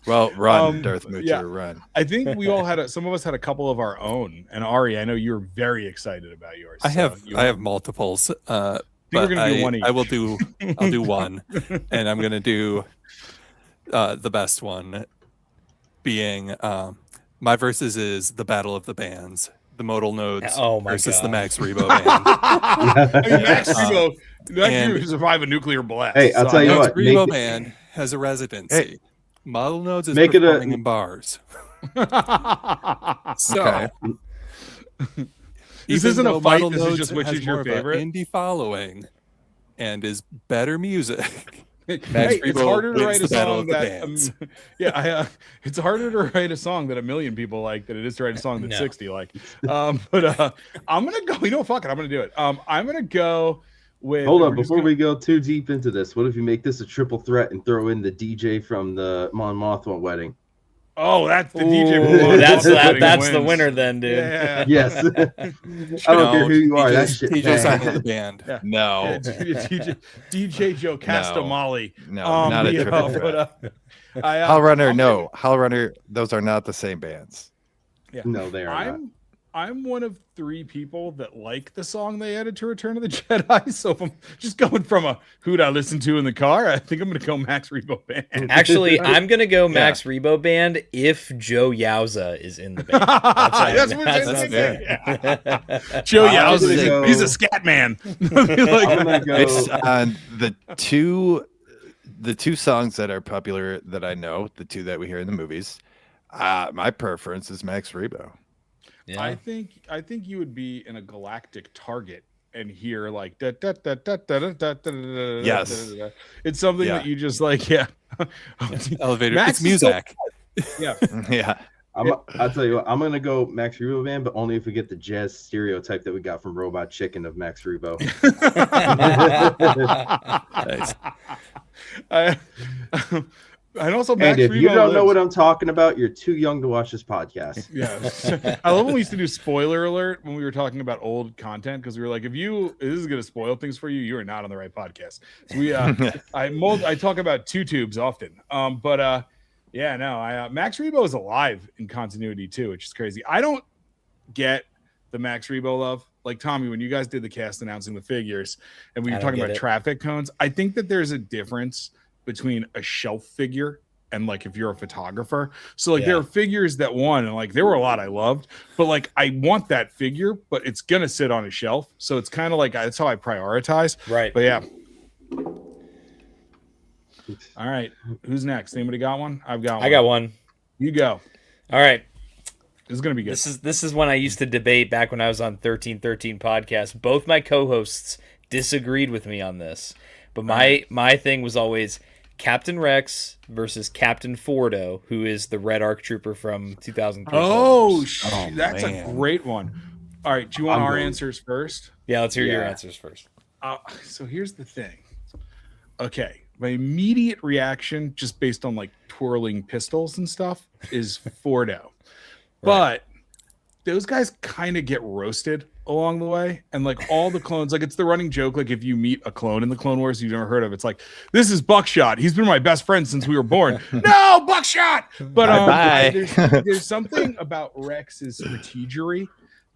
Well, run, Darth Moocher, run. I think we all some of us had a couple of our own. And Ari, I know you're very excited about yours. I have multiples. But we're gonna do one each. I'll do one, and I'm gonna do the best one, being my versus is the Battle of the Bands, the Modal Nodes versus the Max Rebo band. Max Rebo, that survive a nuclear blast. Hey, I'll tell you what, Rebo band has a residency. Hey, Model Nodes is performing in bars. So this isn't a fight. This is just which is your favorite. Indie following, and is better music. Hey, it's harder to write a song of the that bands. it's harder to write a song that 1 million people like than it is to write a song that No. 60 like. But I'm gonna go. You know, fuck it. I'm gonna do it. I'm gonna go with. Hold we're up, just before gonna- we go too deep into this, what if you make this a triple threat and throw in the DJ from the Mon Mothma wedding? Oh, that's the DJ. Ooh, That's the wins. winner then, dude. Yeah. Yes. I don't care who you are. That shit. TJ's bang. on the band. Yeah. No, DJ Joe Castamale. no, not a triple threat. Hal Hal Runner, no. Hal Runner, those are not the same bands. Yeah. No, they are not. I'm one of 3 people that like the song they added to Return of the Jedi. So if I'm just going from a who'd I listen to in the car, I think I'm going to go Max Rebo Band. Actually, I'm gonna go Max Rebo Band if Joe Yowza is in the band. That's what that's it's fair. yeah. Joe I'm Yowza, gonna go- he's a scat man. I'm gonna go. It's on the two songs that are popular that I know, the 2 that we hear in the movies. My preference is Max Rebo. Yeah. I think you would be in a galactic target and hear like da, da, da, da, da, da, da, da, da, Yes. da, da, da. It's something Yeah. that you just like, yeah. Elevator. Max It's is so- Muzak. Yeah. Yeah. I'll tell you what, I'm gonna go Max Rebo Band, but only if we get the jazz stereotype that we got from Robot Chicken of Max Rebo. Nice. And also Max And if Rebo you don't know lives. what I'm talking about, you're too young to watch this podcast. Yeah. I love when we used to do spoiler alert when we were talking about old content because we were like, if this is going to spoil things for you, you are not on the right podcast. So we, I talk about 2 tubes often. Max Rebo is alive in continuity too, which is crazy. I don't get the Max Rebo love. Like Tommy, when you guys did the cast announcing the figures and we were I don't talking get about it. traffic cones, I think that there's a difference between a shelf figure and like if you're a photographer. So like there are figures that won and like there were a lot I loved, but like I want that figure, but it's gonna sit on a shelf. So it's kind of like that's how I prioritize. Right. But yeah. All right. Who's next? Anybody got one? I've got one. I got one. You go. All right. This is gonna be good. This is when I used to debate back when I was on 1313 podcast. Both my co-hosts disagreed with me on this, but my thing was always Captain Rex versus Captain Fordo, who is the Red Arc Trooper from 2003. That's a man. great one. All right, do you want I'm our going- answers first? Yeah, let's hear your Yeah. answers first. So here's the thing. Okay, my immediate reaction, just based on like twirling pistols and stuff, is Fordo. But those guys kind of get roasted along the way, and like all the clones, like it's the running joke. Like if you meet a clone in the Clone Wars you've never heard of, it's like, this is Buckshot. He's been my best friend since we were born. No, Buckshot. But Bye-bye. there's something about Rex's strategery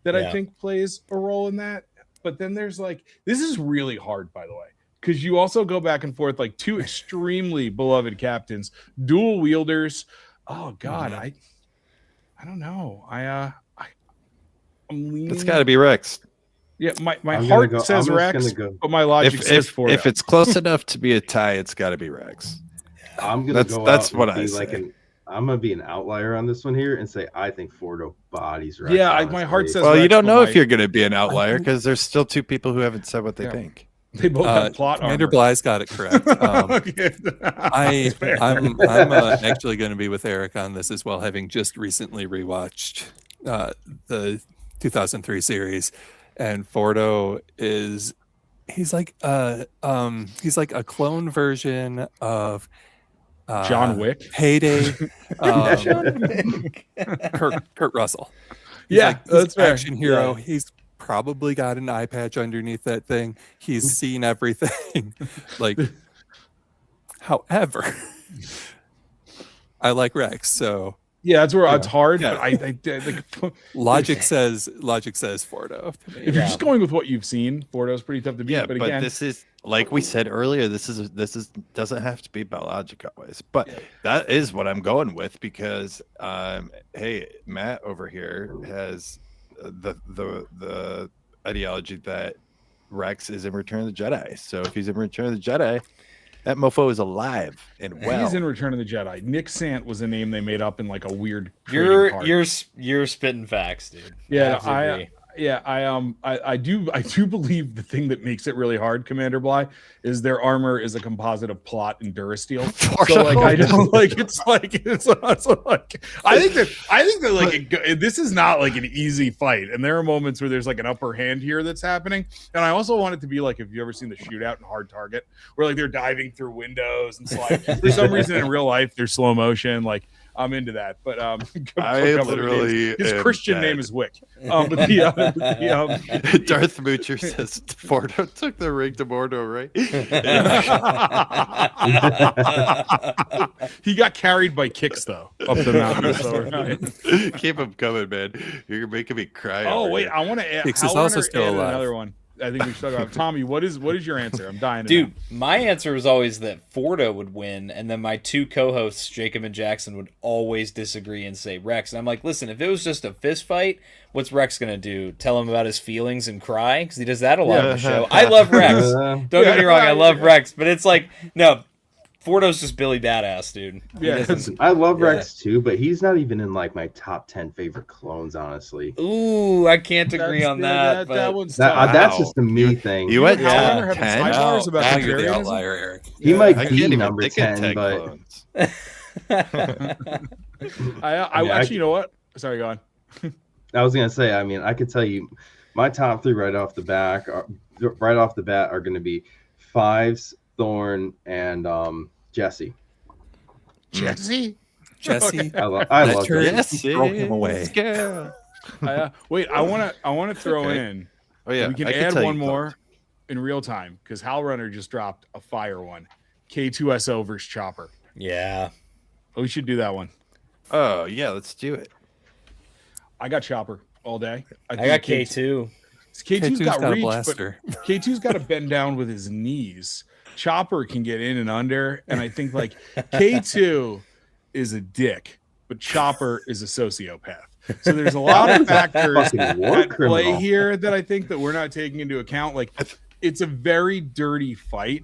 that I think plays a role in that. But then there's like, this is really hard, by the way, because you also go back and forth like 2 extremely beloved captains, dual wielders. Oh God, I don't know. I'm leaning. It's got to be Rex. Yeah, my I'm heart gonna go- says I'm just Rex, gonna go- but my logic says Fordo. If it's close enough to be a tie, it's got to be Rex. I'm gonna go That's out what and I be like say. I'm gonna be an outlier on this one here and say I think Fordo bodies Rex. Yeah, my heart honestly. says- Well, you Rex, don't but know my- if you're going to be an outlier because there's still 2 people who haven't said what they Yeah. think. They both have plot Commander armor. Bly's got it correct. Okay. I'm actually going to be with Eric on this as well, having just recently rewatched the 2003 series, and Fordo he's like a clone version of John Wick. Heyday, Kurt Russell. He's Yeah, like, he's that's an fair. action hero. Yeah. He's probably got an eye patch underneath that thing. He's seen everything. Like, however, I like Rex, so Yeah, that's where it's hard. Yeah. But I like, logic says Fordo to me. if you're just going with what you've seen, Fordo's pretty tough to beat. Yeah, but but again, this is like we said earlier. This is doesn't have to be by logic always, but that is what I'm going with because hey, Matt over here has the ideology that Rex is in Return of the Jedi. So if he's in Return of the Jedi, that mofo is alive and well. he's in Return of the Jedi. Nick Sant was a name they made up in like a weird. trading card. You're spitting facts, dude. Yeah, I Yeah, I do believe the thing that makes it really hard, Commander Bly, is their armor is a composite of plot and Durasteel. So like I don't like it's like I think that like this is not like an easy fight, and there are moments where there's like an upper hand here that's happening. And I also want it to be like, if you ever seen the shootout in Hard Target, where like they're diving through windows and sliding. For some reason in real life there's slow motion. Like I'm into that, but I literally his Christian name is Wick. But the Darth Moocher says Fordo took the ring to Mordo, right? He got carried by kicks though up the mountain. So, right. Keep him coming, man. You're making me cry. Oh wait, here. I want to add. Kicks is also still alive. Another one. I think we should have Tommy. What is your answer? I'm dying. Dude, my answer was always that Fordo would win, and then my two co-hosts, Jacob and Jackson, would always disagree and say Rex. And I'm like, listen, if it was just a fist fight, what's Rex gonna do? Tell him about his feelings and cry? Because he does that a lot on the show. I love Rex. Don't get me wrong, I love Rex, but it's like, no, Fordo's just Billy Badass, dude. Yeah, I love Rex too, but he's not even in like my top 10 favorite clones, honestly. Ooh, I can't agree on that. That's just a me thing. You went Howlander 10? Sidebars about now you're the contrarianism? outlier, Eric. He might I be can't even number think of 10, but clones. I actually, you know what? Sorry, go on. I was gonna say, I mean, I could tell you, my top 3 right off the bat are going to be Fives, Thorn, and Jesse. Jesse. I love Jesse. Throw him away. Wait, I want to throw in. Oh yeah, We can I add tell one you more in real time because Howlrunner just dropped a fire one. K2SO versus Chopper. Yeah. We should do that one. Oh yeah, let's do it. I got Chopper all day. I got K2. K2's got a reach, blaster. but K2's got to bend down with his knees. Chopper can get in and under, and I think like K2 is a dick, but Chopper is a sociopath. So there's a lot of factors at play here that I think that we're not taking into account. Like it's a very dirty fight,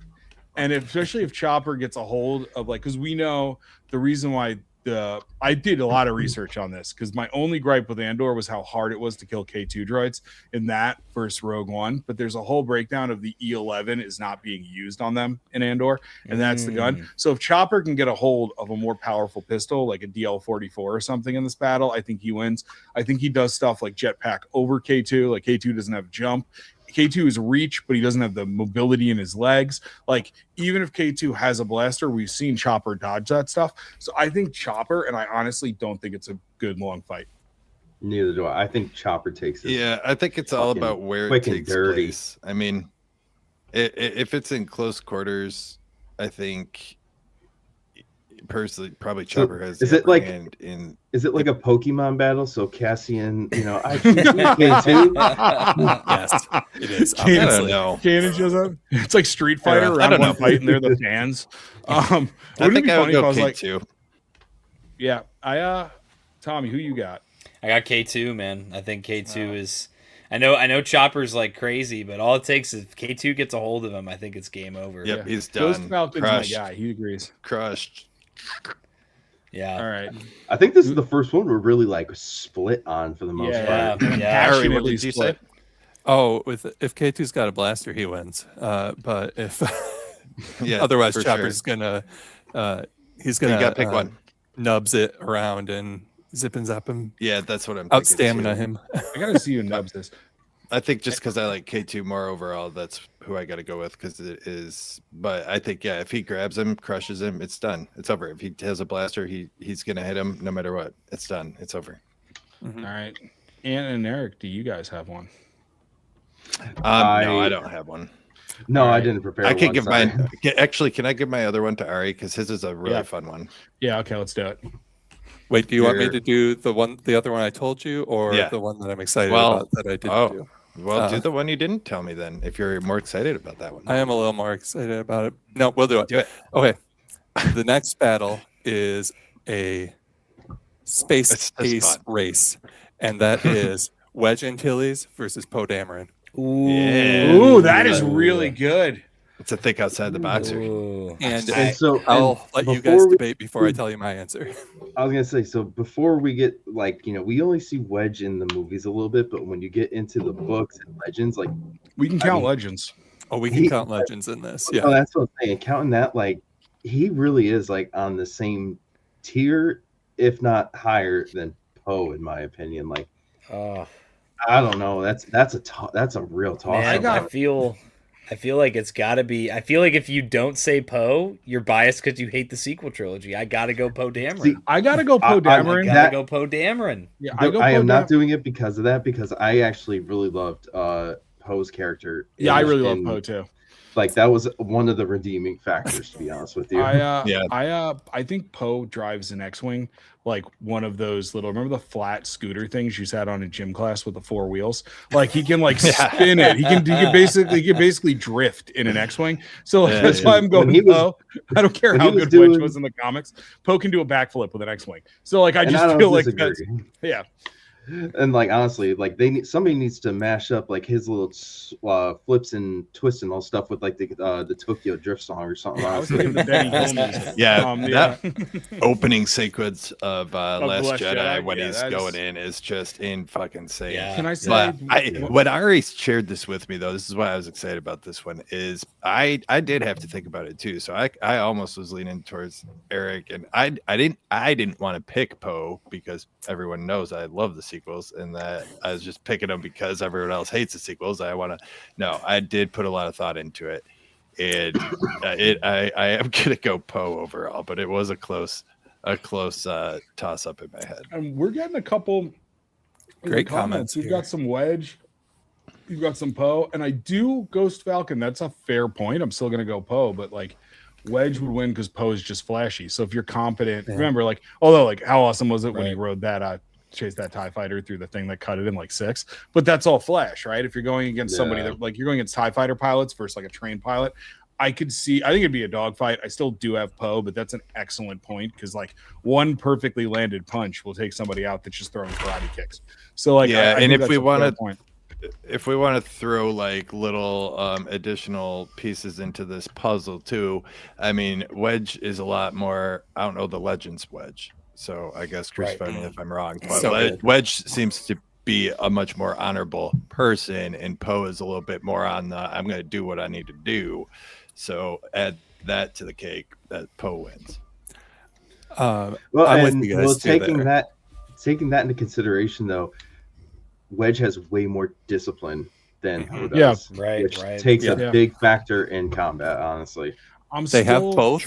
and especially if Chopper gets a hold of like, because we know the reason why. I did a lot of research on this because my only gripe with Andor was how hard it was to kill K2 droids in that versus Rogue One. But there's a whole breakdown of the E11 is not being used on them in Andor, and that's the gun. So if Chopper can get a hold of a more powerful pistol, like a DL-44 or something in this battle, I think he wins. I think he does stuff like jetpack over K2. Like K2 doesn't have jump. K2 is reach, but he doesn't have the mobility in his legs. Like, even if K2 has a blaster, we've seen Chopper dodge that stuff. So I think Chopper, and I honestly don't think it's a good long fight. Neither do I. I think Chopper takes it. Yeah, I think it's all about where it takes dirty. place. I mean, if it's in close quarters, I think personally probably Chopper has. Is it like in? Is it like a Pokemon battle? So Cassian, I choose K2. Yes, it is. I don't know. Cannon shows up. It's like Street Fighter. I don't know. Fight, and they're the fans. I think I would go K2. Yeah, Tommy, who you got? I got K2, man. I think K2 is. I know Chopper's like crazy, but all it takes is if K2 gets a hold of him, I think it's game over. Yep, he's Ghost done. Falcon's Crushed. my guy. He agrees. Crushed. Yeah. All right. I think this is the first one we're really like split on for the most part. Harry, what did you say? Oh, if K2's got a blaster, he wins. But if Yeah, otherwise, for Chopper's sure. he's gonna You gotta pick one. Nubs it around and zip and zap him. Yeah, that's what I'm Out thinking stamina too. him. I gotta see you nubs this. I think just because I like K2 more overall, that's who I got to go with because it is. But I think, yeah, if he grabs him, crushes him, it's done. It's over. If he has a blaster, he's going to hit him no matter what. It's done. It's over. All right. Ann and Eric, do you guys have one? No, I don't have one. No, I didn't prepare. I can one, give sorry. mine. Actually, can I give my other one to Ari? Because his is a really fun one. Yeah, okay, let's do it. Wait, do you want me to do the other one I told you, or Yeah. the one that I'm excited about that I didn't do? Well, do the one you didn't tell me then, if you're more excited about that one. I am a little more excited about it. No, we'll do it. Do it. Okay. The next battle is a space It's ace fun. race, and that is Wedge Antilles versus Poe Dameron. Ooh. Yeah. Ooh, that is really good. It's a think outside the box. And so I'll let you guys debate before I tell you my answer. I was gonna say, so before we get we only see Wedge in the movies a little bit, but when you get into the books and Legends, like we can count Legends. Oh, we can count Legends in this. Yeah, that's what I'm saying. Counting that, like he really is like on the same tier, if not higher than Poe, in my opinion. Like, I don't know. That's a real toss. Man, I feel like it's got to be. I feel like if you don't say Poe, you're biased because you hate the sequel trilogy. I got to go Poe Dameron. See, I got to go Poe Dameron. I got to go Poe Dameron. Yeah, I am not doing it because of that, because I actually really loved Poe's character. Yeah, I really love Poe too. Like that was one of the redeeming factors, to be honest with you. I think Poe drives an X-wing, like one of those little. Remember the flat scooter things you sat on in gym class with the 4 wheels? Like he can like spin it. He can basically drift in an X-wing. So that's why I'm going Poe. I don't care how good Wedge was in the comics. Poe can do a backflip with an X-wing. So like I just feel like that's, yeah. And like honestly, like somebody needs to mash up like his little flips and twists and all stuff with like the Tokyo Drift song or something. That opening sequence of Last Jedi when he's going in is just fucking insane. Yeah. Can I say? When Arie shared this with me though, this is why I was excited about this one. Is I did have to think about it too. So I almost was leaning towards Eric, and I didn't want to pick Poe because everyone knows I love the sequels, and that I was just picking them because everyone else hates the sequels. I did put a lot of thought into it, and I am gonna go Poe overall, but it was a close toss up in my head. And we're getting a couple great comments. We've got some Wedge, you've got some Poe, and I do Ghost Falcon. That's a fair point. I'm still gonna go Poe, but like Wedge would win because Poe is just flashy. So if you're competent, remember, like, although like how awesome was it when he rode that chased that TIE fighter through the thing that cut it in like 6, but that's all flash, right? If you're going against somebody that like you're going against TIE fighter pilots versus like a trained pilot, I think it'd be a dogfight. I still do have Poe, but that's an excellent point because like one perfectly landed punch will take somebody out that's just throwing karate kicks. So like, and if we want to throw like little additional pieces into this puzzle too, I mean, Wedge is a lot more. I don't know the Legends Wedge. So I guess crucify me if I'm wrong. But Wedge seems to be a much more honorable person, and Poe is a little bit more on the I'm going to do what I need to do. So add that to the cake, that Poe wins. Taking that into consideration, though, Wedge has way more discipline than Poe does. Which takes a big factor in combat, honestly. They have both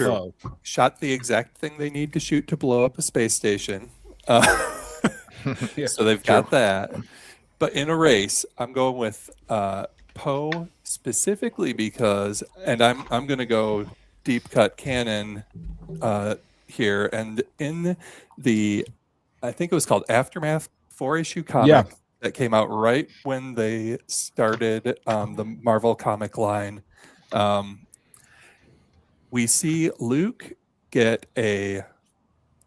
shot the exact thing they need to shoot to blow up a space station. So they've got that. But in a race, I'm going with Poe specifically because, and I'm going to go deep cut canon here. And in the, I think it was called Aftermath 4-issue comic that came out right when they started the Marvel comic line. We see Luke get a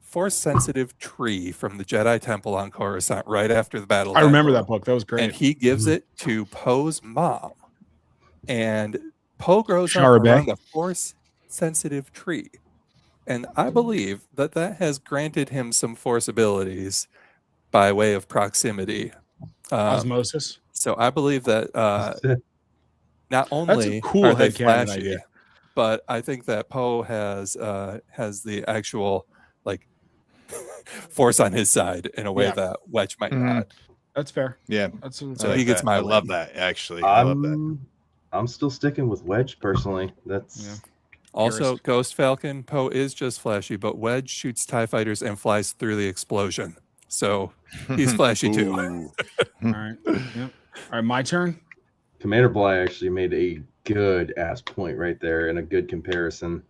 Force-sensitive tree from the Jedi Temple on Coruscant right after the battle. I remember that book. That was great. And he gives it to Poe's mom. And Poe grows up around a Force-sensitive tree. And I believe that has granted him some Force abilities by way of proximity. Osmosis. So I believe that not only cool are they flashy, idea. But I think that Poe has the actual like Force on his side in a way that Wedge might not. That's fair. Yeah, so he gets my. I love that. Actually, I love that. I'm still sticking with Wedge personally. That's also Ghost Falcon. Poe is just flashy, but Wedge shoots TIE fighters and flies through the explosion. So he's flashy too. All right. All right, my turn. Commander Bly actually made a good ass point right there and a good comparison.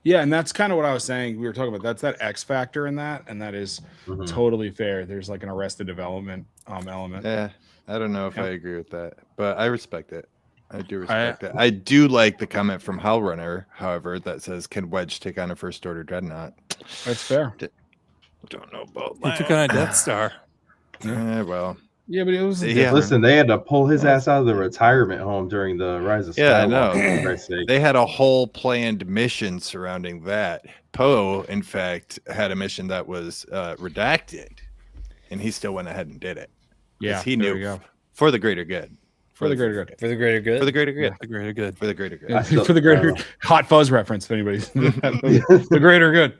Yeah, and that's kind of what I was saying. We were talking about that's that X factor in that, and that is totally fair. There's like an Arrested Development element. Yeah, I don't know if I agree with that, but I respect it. I do respect it. I do like the comment from Hellrunner, however, that says, "Can Wedge take on a First Order Dreadnought?" That's fair. Don't know about that. He took on a Death Star. Yeah, well. Yeah, but it was Listen, they had to pull his ass out of the retirement home during the Rise of Skywalker. Yeah, I know. For Christ's sake. They had a whole planned mission surrounding that. Poe, in fact, had a mission that was redacted, and he still went ahead and did it. Yeah, he there we knew go. for the greater good. For the greater good. For the greater good. For the greater good. The greater good. For the greater good. Yeah, for the greater Hot Fuzz reference, if anybody's the greater good.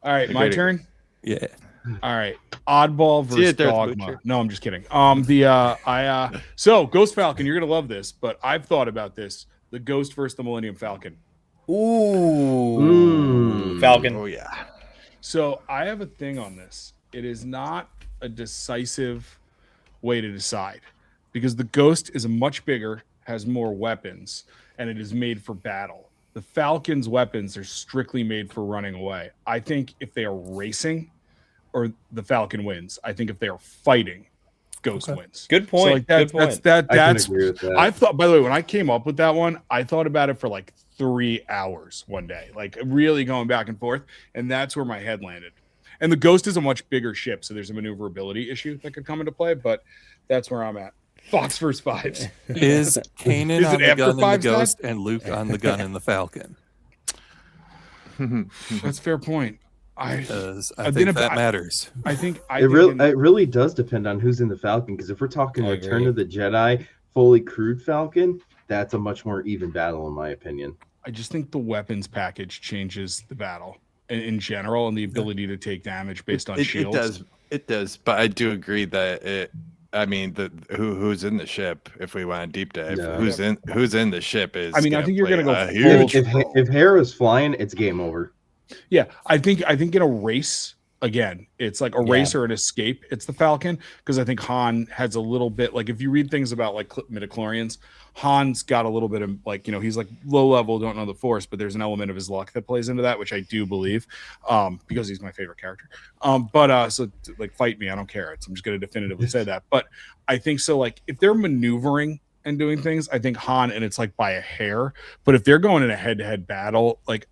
All right, my turn. Yeah. All right, Oddball versus Dogma. No, I'm just kidding. So Ghost Falcon, you're gonna love this, but I've thought about this: the Ghost versus the Millennium Falcon. Ooh, Falcon. Oh yeah. So I have a thing on this. It is not a decisive way to decide because the Ghost is a much bigger, has more weapons, and it is made for battle. The Falcon's weapons are strictly made for running away. I think if they are racing, or the Falcon wins. I think if they are fighting, Ghost wins. Good point. So like Good point. I can agree with that. I thought, by the way, when I came up with that one, I thought about it for like 3 hours one day, like really going back and forth. And that's where my head landed. And the Ghost is a much bigger ship, so there's a maneuverability issue that could come into play, but that's where I'm at. Fox versus Fives. Is Kanan on the gun in the Fives Ghost and Luke on the gun in the Falcon? That's a fair point. I think that matters. I think it really does depend on who's in the Falcon, because if we're talking Return of the Jedi, fully crewed Falcon, that's a much more even battle in my opinion. I just think the weapons package changes the battle in general and the ability to take damage based on shields. It does, but I do agree that who's in the ship? If we want to deep dive, who's in the ship is. I mean, I think you're going to go huge. If Hera's flying, it's game over. Yeah, I think in a race, again, it's like a race or an escape. It's the Falcon, because I think Han has a little bit, like if you read things about like midichlorians, Han's got a little bit of like, he's like low level, don't know the Force, but there's an element of his luck that plays into that, which I do believe, because he's my favorite character. So like fight me, I don't care. I'm just going to definitively say that. But I think so. Like if they're maneuvering and doing things, I think Han, and it's like by a hair. But if they're going in a head-to-head battle, like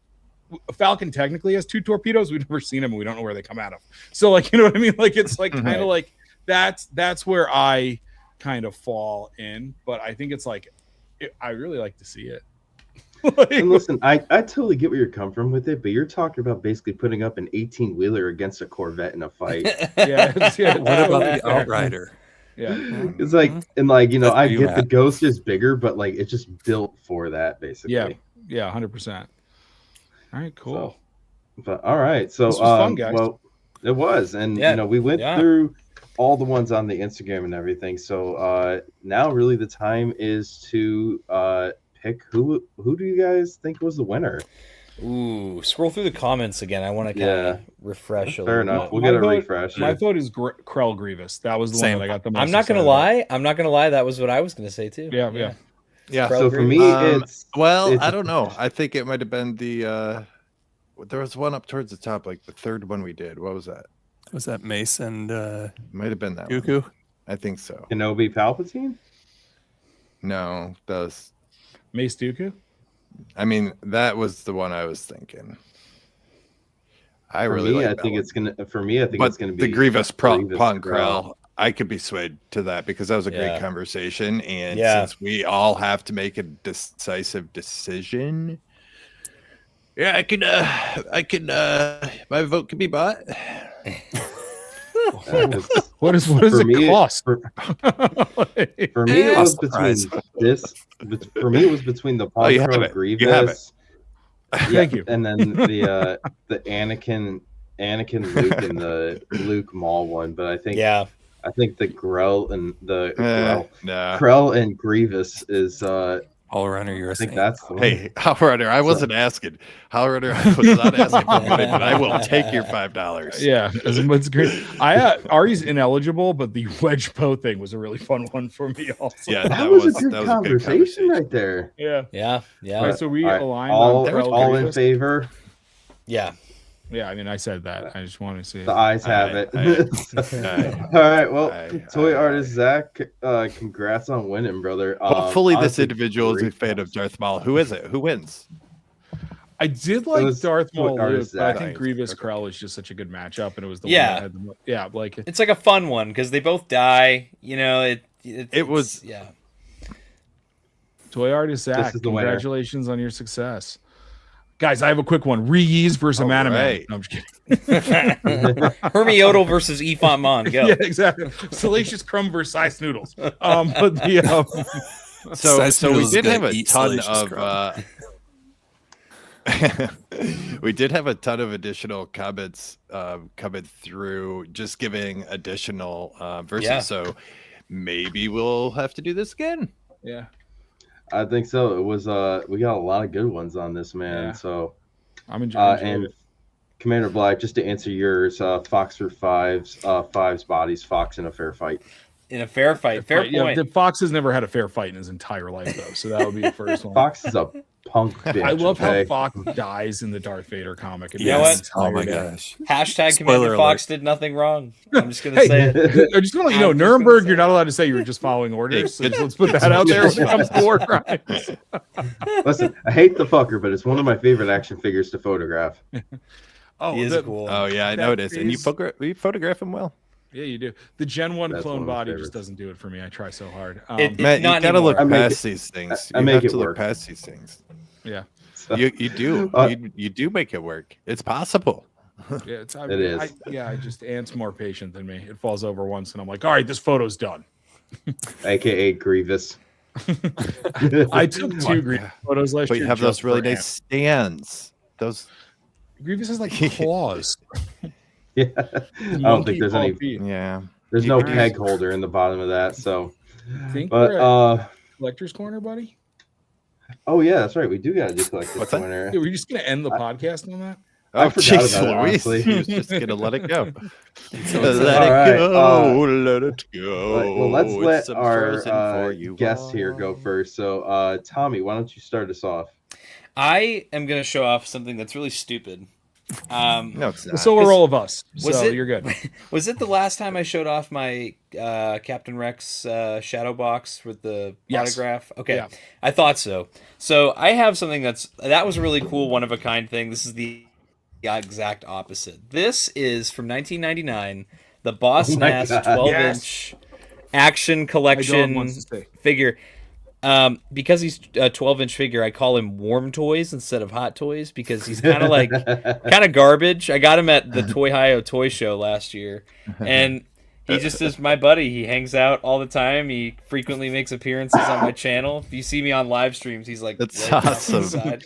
Falcon technically has 2 torpedoes. We've never seen them, and we don't know where they come out of. So, like, you know what I mean? Like, it's like kind of like that's where I kind of fall in. But I think it's like I really like to see it. And listen, I totally get where you're coming from with it, but you're talking about basically putting up an 18-wheeler against a Corvette in a fight. What about the Outrider? Yeah, it's like, and like I get the Ghost is bigger, but like it's just built for that basically. Yeah, 100%. All right, cool. But all right, so this was fun, guys. Well, it was, and we went through all the ones on the Instagram and everything. So now, really, the time is to pick who do you guys think was the winner? Ooh, scroll through the comments again. I want to kind of refresh a little. Fair enough. We'll get a refresh. My vote is Krell Grievous. That was the one that I got the most. I'm not gonna lie. That was what I was gonna say too. Yeah. So for me, it's I don't know. I think it might have been the there was one up towards the top, like the third one we did. What was that? Was that Mace and might have been that Dooku? I think so. Kenobi Palpatine? No, that was Mace Dooku. I mean, that was the one I was thinking. I think it's gonna be the Grievous Pong Krell. I could be swayed to that because that was a great conversation, and since we all have to make a decisive decision, I can my vote can be bought. What does it cost? For me, it was between the Pong Krell Grievous. Thank you. And then the Anakin Luke and the Luke Maul one, but I think the Krell and Grievous is Hall Runner. You're I think that's the one. Hey, Hall Runner. I wasn't asking. Hall Runner. I was not asking for money, but I will take your $5. Yeah, it's great. Ari's ineligible, but the Wedge Poe thing was a really fun one for me. Also, yeah, that was a good conversation right there. Yeah. All right, so we aligned. All in favor. Yeah. Yeah, I mean, I said that. I just want to see the eyes have it. All right. Well, toy artist Zach, congrats on winning, brother. Hopefully, this individual is a fan of Darth Maul. Who is it? Who wins? I did like was Darth Maul, Luke, artist but I Zach. think Grievous Krell is just such a good matchup, and it was the Yeah. one that had the yeah, like It's like a fun one because they both die. You know, It was- yeah. toy artist Zach. is the winner. Congratulations on your success, guys. I have a quick one. Reese versus All Amanaman. right. No, I'm just kidding. Hermiodal versus Ifont Mon. Go. Yeah, exactly. Salacious Crumb versus Size Noodles. But the So Size we Noodles did gonna have a eat ton Salacious of Crumb. we did have a ton of additional comments coming through, just giving additional verses. Yeah. So maybe we'll have to do this again. yeah, I think so. It was we got a lot of good ones on this, man. Yeah. So I'm enjoying and it. Commander Black, just to answer yours, Fox for fives bodies, Fox in a fair fight. In a fair fight. Fair Yeah, point. the Fox has never had a fair fight in his entire life, though. So that would be the first one. Fox is a punk bitch. I love okay? how Fox dies in the Darth Vader comic. It You know makes what? me Oh my tired. gosh. Hashtag Spoiler Commander Fox alert. did nothing wrong. I'm just gonna Hey, say it. I just want to let you know, I'm just gonna Nuremberg, say you're not allowed to say you were just following orders. Hey, So let's put that out there when it comes to war crimes. Listen, I hate the fucker, but it's one of my favorite action figures to photograph. Oh, He is the- cool. Oh yeah, I That noticed. And you is- you photograph him well. yeah, you do. The Gen 1 That's clone one of my body favorites. just doesn't do it for me. I try so hard. It- Matt, you not gotta look anymore. I make past it- these things. I You make have it to look work. past these things. Yeah. So, You do. Uh, you do make it work. It's possible. Yeah, it's, It is. I just Ant's more patient than me. It falls over once, and I'm like, all right, this photo's done. AKA Grievous. I took two Grievous photos last But year. you have just those really for nice Ant. stands. Those Grievous has like claws. Yeah, I don't think there's any. yeah. There's no Alright. peg holder in the bottom of that. So, Think but we're at collector's corner, buddy. oh yeah, that's right. We do got to do collector's What's that? corner. Yeah, we're just gonna end the podcast on that. I Oh, forgot jeez, about it, Louise. honestly. He was just gonna let it go. So let All right, it go. Let it go. Well, let's It's let some our frozen for you guest here go all. first. So, Tommy, why don't you start us off? I am gonna show off something that's really stupid. No, it's not. So are all of us. Was So it- you're good. Was it the last time I showed off my Captain Rex shadow box with the Yes. autograph? Okay, Yeah. I thought so. So I have something that was a really cool, one of a kind thing. This is the exact opposite. This is from 1999, the Boss Oh my Nass God. 12-inch action My dog collection wants to stay. figure. Because he's a 12-inch figure, I call him Warm Toys instead of Hot Toys because he's kind of like kind of garbage. I got him at the Toy Hio Toy Show last year, and he just is my buddy. He hangs out all the time. He frequently makes appearances on my channel. If you see me on live streams, he's like, That's right off to the awesome. side.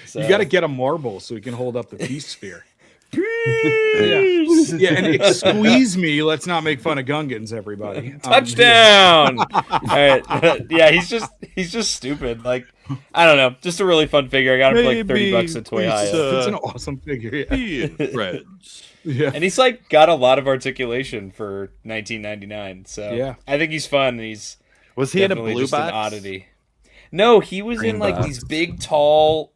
So- You got to get a marble so he can hold up the peace sphere. Yeah, and squeeze me. Let's not make fun of Gungans, everybody. Touchdown! All right, yeah, he's just stupid. Like, I don't know, just a really fun figure. I got him for like $30 at Toy Hio, It's an awesome figure. Yeah. Being friends. Yeah. and he's like got a lot of articulation for 1999. So Yeah. I think he's fun. And he's Was he in a definitely blue just box? an oddity. No, he was Green in like box. these big, tall,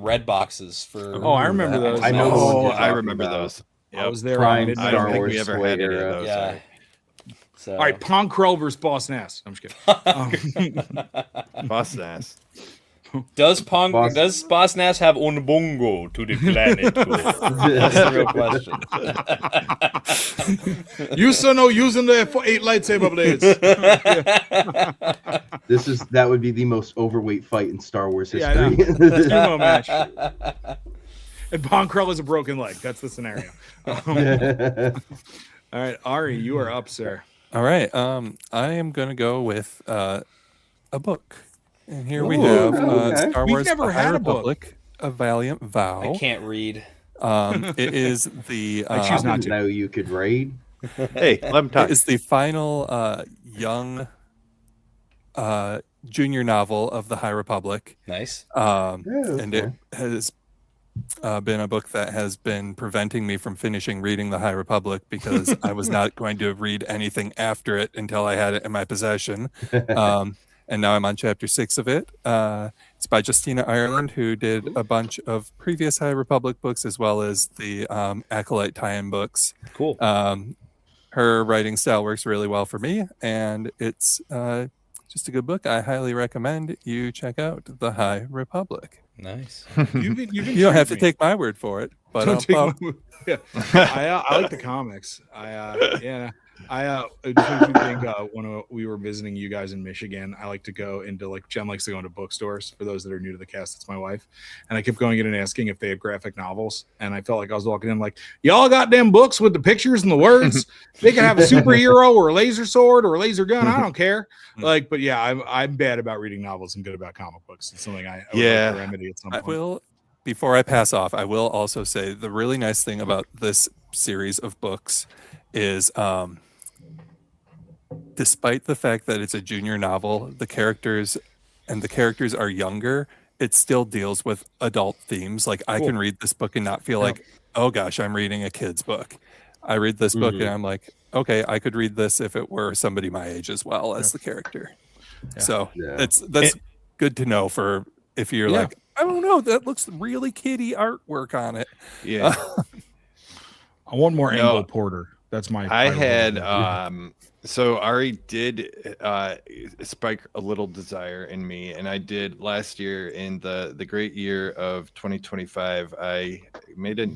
red boxes for. Oh, I remember that- those. I know the Oh, ones you're I talking remember about. those. I Yep. was there. Prime on I midnight. don't Star think Wars we ever toy had any of era. those. Yeah. So, All right, Pong Krell versus Boss Nass. I'm just kidding. Boss ass. does Boss- Boss Nass have un bongo to the planet? That's the real question. You still know using the 8 lightsaber blades. That would be the most overweight fight in Star Wars Yeah, I history. Sumo match. And Pong Krell has a broken leg. That's the scenario. All right, Ari, you are up, sir. All right. I am going to go with a book. And here we Ooh, have okay. Star We've Wars never The High had a book. Republic, A Valiant Vow. I can't read. It is the I choose I not didn't to. know you could raid. Hey, let him talk. it is the final young junior novel of the High Republic. Nice. And it okay. has been a book that has been preventing me from finishing reading the High Republic because I was not going to read anything after it until I had it in my possession. And now I'm on chapter 6 of it. It's by Justina Ireland, who did a bunch of previous High Republic books as well as the Acolyte tie-in books. Cool. Her writing style works really well for me, and it's just a good book. I highly recommend you check out The High Republic. Nice. You've You don't have to take my word for it, but Don't take my- yeah. I like the comics. It just makes me think when we were visiting you guys in Michigan, I like to go into Jen likes to go into bookstores. For those that are new to the cast, it's my wife, and I kept going in and asking if they had graphic novels, and I felt like I was walking in like, y'all got them books with the pictures and the words. They can have a superhero or a laser sword or a laser gun. I don't care. But yeah, I'm bad about reading novels and good about comic books. It's something I would like to remedy at some point. Before I pass off, I will also say the really nice thing about this series of books is, despite the fact that it's a junior novel, the characters are younger, it still deals with adult themes. Like I can read this book and not feel like, oh gosh, I'm reading a kid's book. I read this book and I'm like, okay, I could read this if it were somebody my age as well as the character. Yeah. So that's good to know for if you're like, I don't know, that looks really kiddie artwork on it. Yeah. I want more Angle Porter. That's my. I had so Arie did spike a little desire in me, and I did last year in the great year of 2025. I made a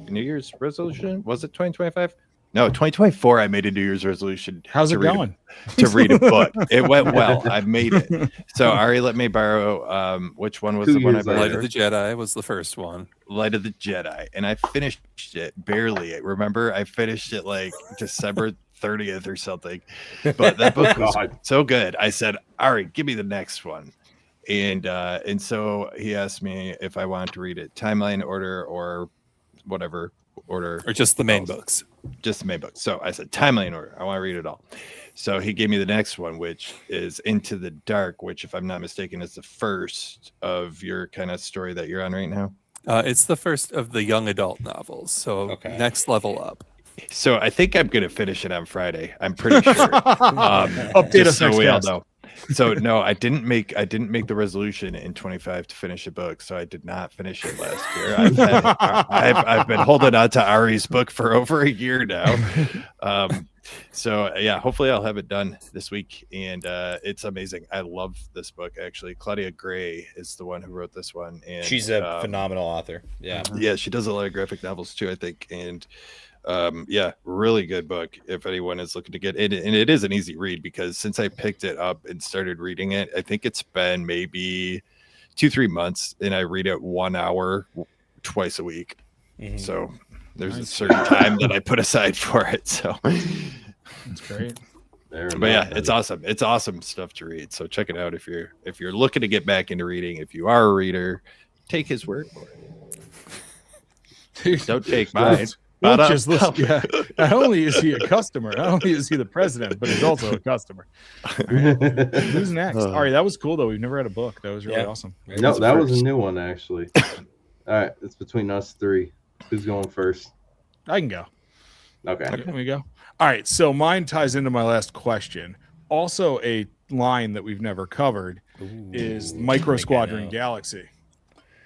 New Year's resolution. Was it 2025? No, 2024. I made a New Year's resolution. How's it going? To read a book. It went well. I made it. So Arie let me borrow. Which one was the one I borrowed? Light of the Jedi was the first one. Light of the Jedi, and I finished it barely. Remember, I finished it like December 30th or something. But that book was so good. I said, Arie, give me the next one. And so he asked me if I wanted to read it timeline order or whatever order, or just the main books. Just the main book. So I said timeline order. I want to read it all. So he gave me the next one, which is Into the Dark, which, if I'm not mistaken, is the first of your kind of story that you're on right now. It's the first of the young adult novels. So next level up. So I think I'm going to finish it on Friday. I'm pretty sure. Update us so we all know. So no, I didn't make the resolution in 25 to finish a book. So I did not finish it last year. I've been holding on to Arie's book for over a year now. So yeah, hopefully I'll have it done this week. And it's amazing. I love this book actually. Claudia Gray is the one who wrote this one, and she's a phenomenal author. Yeah, she does a lot of graphic novels too, I think. And really good book if anyone is looking to get it. And it is an easy read because since I picked it up and started reading it, I think it's been maybe 2-3 months, and I read it 1 hour twice a week. So there's a certain time that I put aside for it. So that's great. But yeah, it's awesome. It's awesome stuff to read. So check it out if you're looking to get back into reading. If you are a reader, take his word for it. Don't take mine. Just listen, not only is he a customer, not only is he the president, but he's also a customer. Right. Who's next? Arie, that was cool though. We've never had a book. That was really awesome. No, that was a new one actually. All right, it's between us three. Who's going first? I can go. Okay. There we go. All right, so mine ties into my last question. Also, a line that we've never covered is Micro Squadron Galaxy.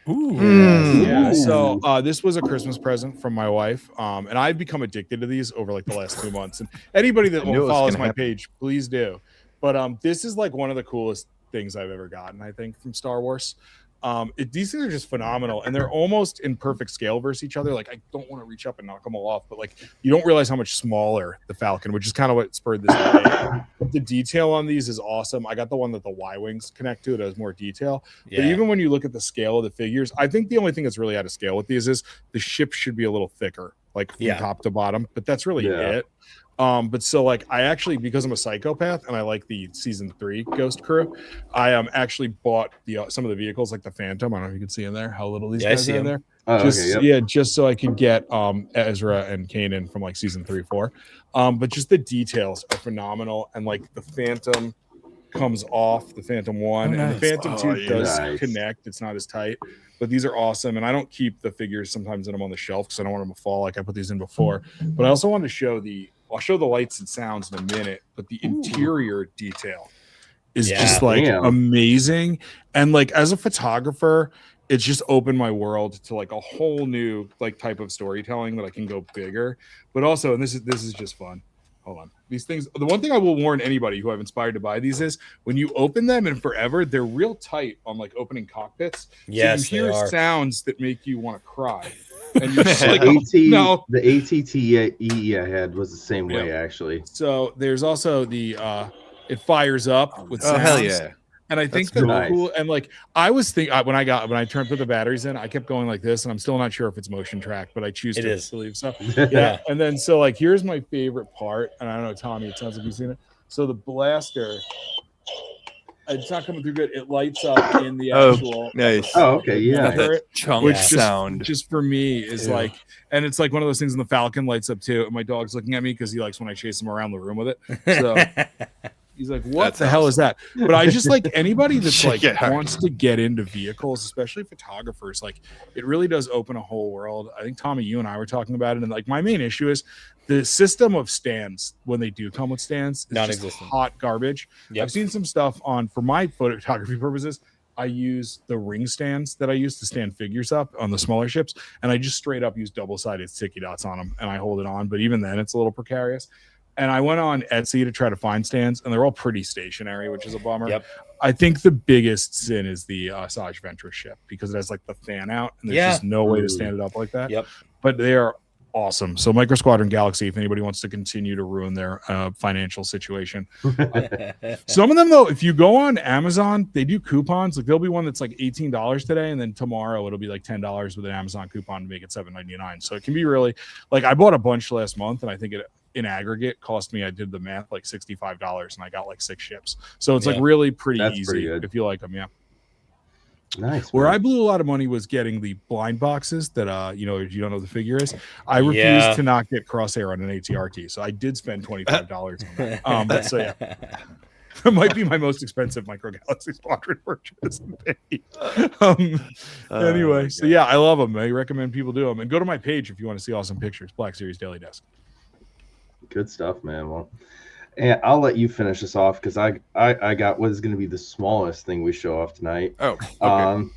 Yeah. So this was a Christmas present from my wife, and I've become addicted to these over like the last 2 months. And anybody that follows my page, please do. But this is like one of the coolest things I've ever gotten, I think, from Star Wars. These things are just phenomenal, and they're almost in perfect scale versus each other. Like I don't want to reach up and knock them all off, but like you don't realize how much smaller the Falcon, which is kind of what spurred this debate. The detail on these is awesome. I got the one that the Y-wings connect to that has more detail. But even when you look at the scale of the figures, I think the only thing that's really out of scale with these is the ship should be a little thicker, like from top to bottom. But that's really it. But so like I actually, because I'm a psychopath and I like the season 3 Ghost Crew, I actually bought some of the vehicles like the Phantom. I don't know if you can see in there how little these guys are in there. Just so I could get Ezra and Kanan from like season 3-4. But just the details are phenomenal, and like the Phantom comes off the Phantom 1 and the Phantom 2 does connect. It's not as tight. But these are awesome, and I don't keep the figures sometimes that I'm on the shelf because I don't want them to fall like I put these in before. But I also want to show I'll show the lights and sounds in a minute, but the interior detail is just like amazing. And like as a photographer, it's just opened my world to like a whole new like type of storytelling that I can go bigger. But also, and this is just fun. hold on. These things, the one thing I will warn anybody who I've inspired to buy these is when you open them and forever, they're real tight on like opening cockpits. Yes, so you they hear are. sounds that make you want to cry. And you're just like, the no. ATTE I had was the same way, actually. So there's also the it fires up with sounds. Oh, hell yeah. And I think That's the nice. cool, and like I was thinking when I put the batteries in, I kept going like this, and I'm still not sure if it's motion track, but I choose It to is. believe so. Yeah. And then so like here's my favorite part, and I don't know, Tommy, it sounds like you've seen it. So the blaster, it's not coming through good. It lights up in the actual. Nice. Oh, okay, yeah. That chunk Which sound. just for me is Yeah. like, and it's like one of those things in the Falcon lights up too. And my dog's looking at me because he likes when I chase him around the room with it. So he's like, "What That's the hell is that?" But I just like anybody that's like Yeah. wants to get into vehicles, especially photographers. Like, it really does open a whole world. I think Tommy, you and I were talking about it, and like my main issue is the system of stands when they do come with stands is just Non-existent. hot garbage. Yep. I've seen some stuff on for my photography purposes. I use the ring stands that I use to stand figures up on the smaller ships, and I just straight up use double-sided sticky dots on them, and I hold it on. But even then, it's a little precarious. And I went on Etsy to try to find stands, and they're all pretty stationary, which is a bummer. Yep. I think the biggest sin is the Saj Ventress ship because it has like the fan out, and there's just no way to stand it up like that. Yep. But they are awesome. So Micro Squadron Galaxy, if anybody wants to continue to ruin their financial situation. Some of them, though, if you go on Amazon, they do coupons. Like there'll be one that's like $18 today, and then tomorrow it'll be like $10 with an Amazon coupon to make it $7.99. So it can be really like I bought a bunch last month, and I think it in aggregate cost me, I did the math, like $65, and I got like 6 ships. So it's like really pretty That's easy pretty good. if you like them. Yeah. Nice. Where man. I blew a lot of money was getting the blind boxes that you know, if you don't know what the figure is. I refused Yeah. to not get crosshair on an ATRT, so I did spend $25 on that. So yeah, that might be my most expensive Micro Galaxy Squadron purchase. Anyway, so yeah, I love them. I recommend people do them, and go to my page if you want to see awesome pictures. Black Series Daily Desk. Good stuff, man. Well, and I'll let you finish this off because I got what is going to be the smallest thing we show off tonight. Oh, okay.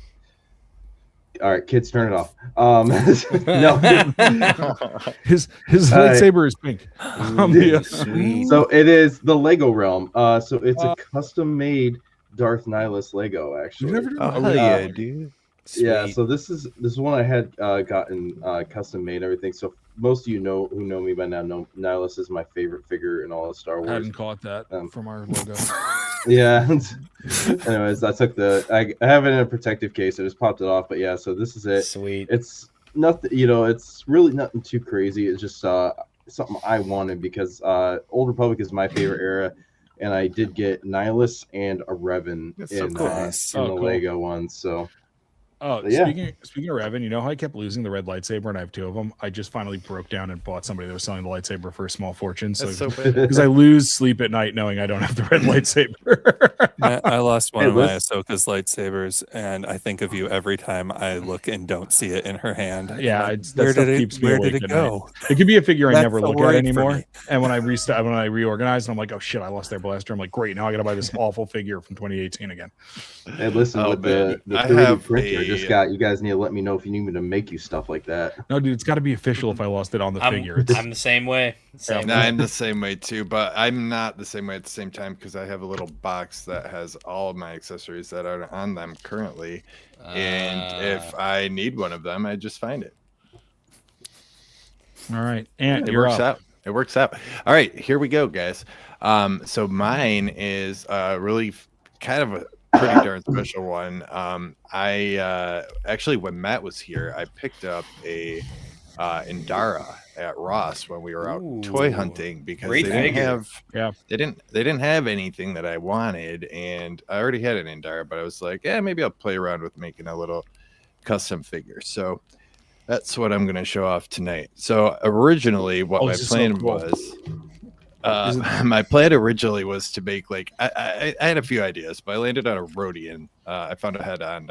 All right, kids, turn it off. No. His lightsaber is pink. Sweet. So it is the Lego realm. So it's a custom-made Darth Nihilus Lego, actually. You've never done Oh, that? hell yeah, dude. Yeah, Sweet. so this is one I had gotten custom made and everything. So most of you who know me by now know Nihilus is my favorite figure in all of Star I Wars. hadn't caught that from our logo. Yeah. Anyways, I have it in a protective case. I just popped it off, but yeah. So this is it. Sweet. It's nothing. It's really nothing too crazy. It's just something I wanted because Old Republic is my favorite era, and I did get Nihilus and a Revan That's so in cool. the cool. Lego one. So. Oh, Yeah. speaking of Revan, you know how I kept losing the red lightsaber, and I have 2 of them. I just finally broke down and bought somebody that was selling the lightsaber for a small fortune. So That's so bad. because I lose sleep at night knowing I don't have the red lightsaber. I lost one Hey, of my listen- Ahsoka's lightsabers, and I think of you every time I look and don't see it in her hand. Yeah, Like, that stuff keeps me where awake did it at night. go? It could be a figure I That's never the look at worry for anymore. me. And when I reorganize, I'm like, oh shit, I lost their blaster. I'm like, great, now I got to buy this awful figure from 2018 again. Hey, listen, Oh, with man. the I 3D have printer I a- just got, you guys need to let me know if you need me to make you stuff like that. No, dude, it's got to be official if I lost it on the figure. I'm the same way. Same No, way. I'm the same way too, but I'm not the same way at the same time because I have a little box that has all of my accessories that are on them currently, and if I need one of them, I just find it. All right, and It you're works up. out. It works out. All right, here we go, guys. So mine is really kind of a pretty darn special one. I actually, when Matt was here, I picked up a Indara at Ross when we were out toy Ooh. hunting because Great they didn't figure. have they didn't have anything that I wanted, and I already had an Indara, but I was like, yeah, maybe I'll play around with making a little custom figure. So that's what I'm going to show off tonight. So originally, what my this is so plan cool. was. My plan originally was to make like I had a few ideas, but I landed on a Rhodian. I found a head on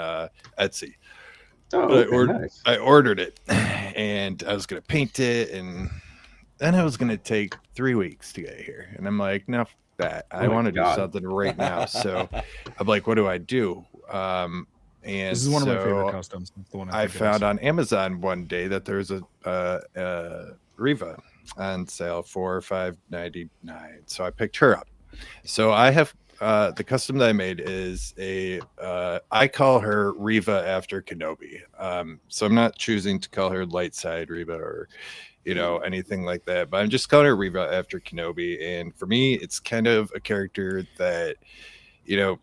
Etsy. Oh, But okay, nice. I ordered it, and I was gonna paint it, and then it was gonna take 3 weeks to get here. And I'm like, no, f- that I Oh my want to do God. something right now. So I'm like, what do I do? And This is one of my favorite so customs. It's the one I think it is. found on Amazon one day that there's a Riva on sale for $5.99. So I picked her up. So I have the custom that I made is I call her Reva after Kenobi. So I'm not choosing to call her light side Reva or anything like that, but I'm just calling her Reva after Kenobi. And for me, it's kind of a character that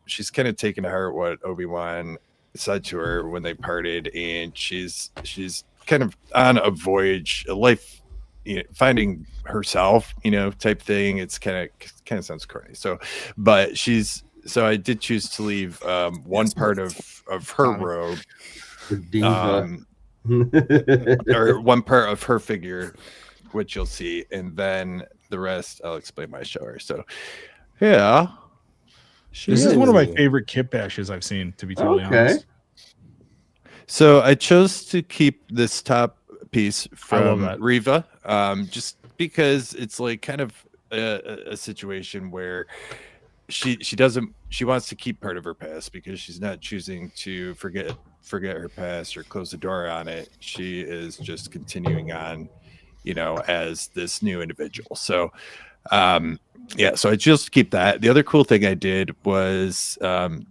she's kind of taken to heart what Obi-Wan said to her when they parted, and she's kind of on a voyage, a life, finding herself, type thing. It's kind of sounds corny. So I did choose to leave one part of her robe, or one part of her figure, which you'll see, and then the rest I'll explain my show her. So yeah. This is one of my favorite kit bashes I've seen, to be totally honest. So I chose to keep this top piece from Reva, just because it's like kind of a situation where she wants to keep part of her past because she's not choosing to forget her past or close the door on it. She is just continuing on, as this new individual. So so I just keep that. The other cool thing I did was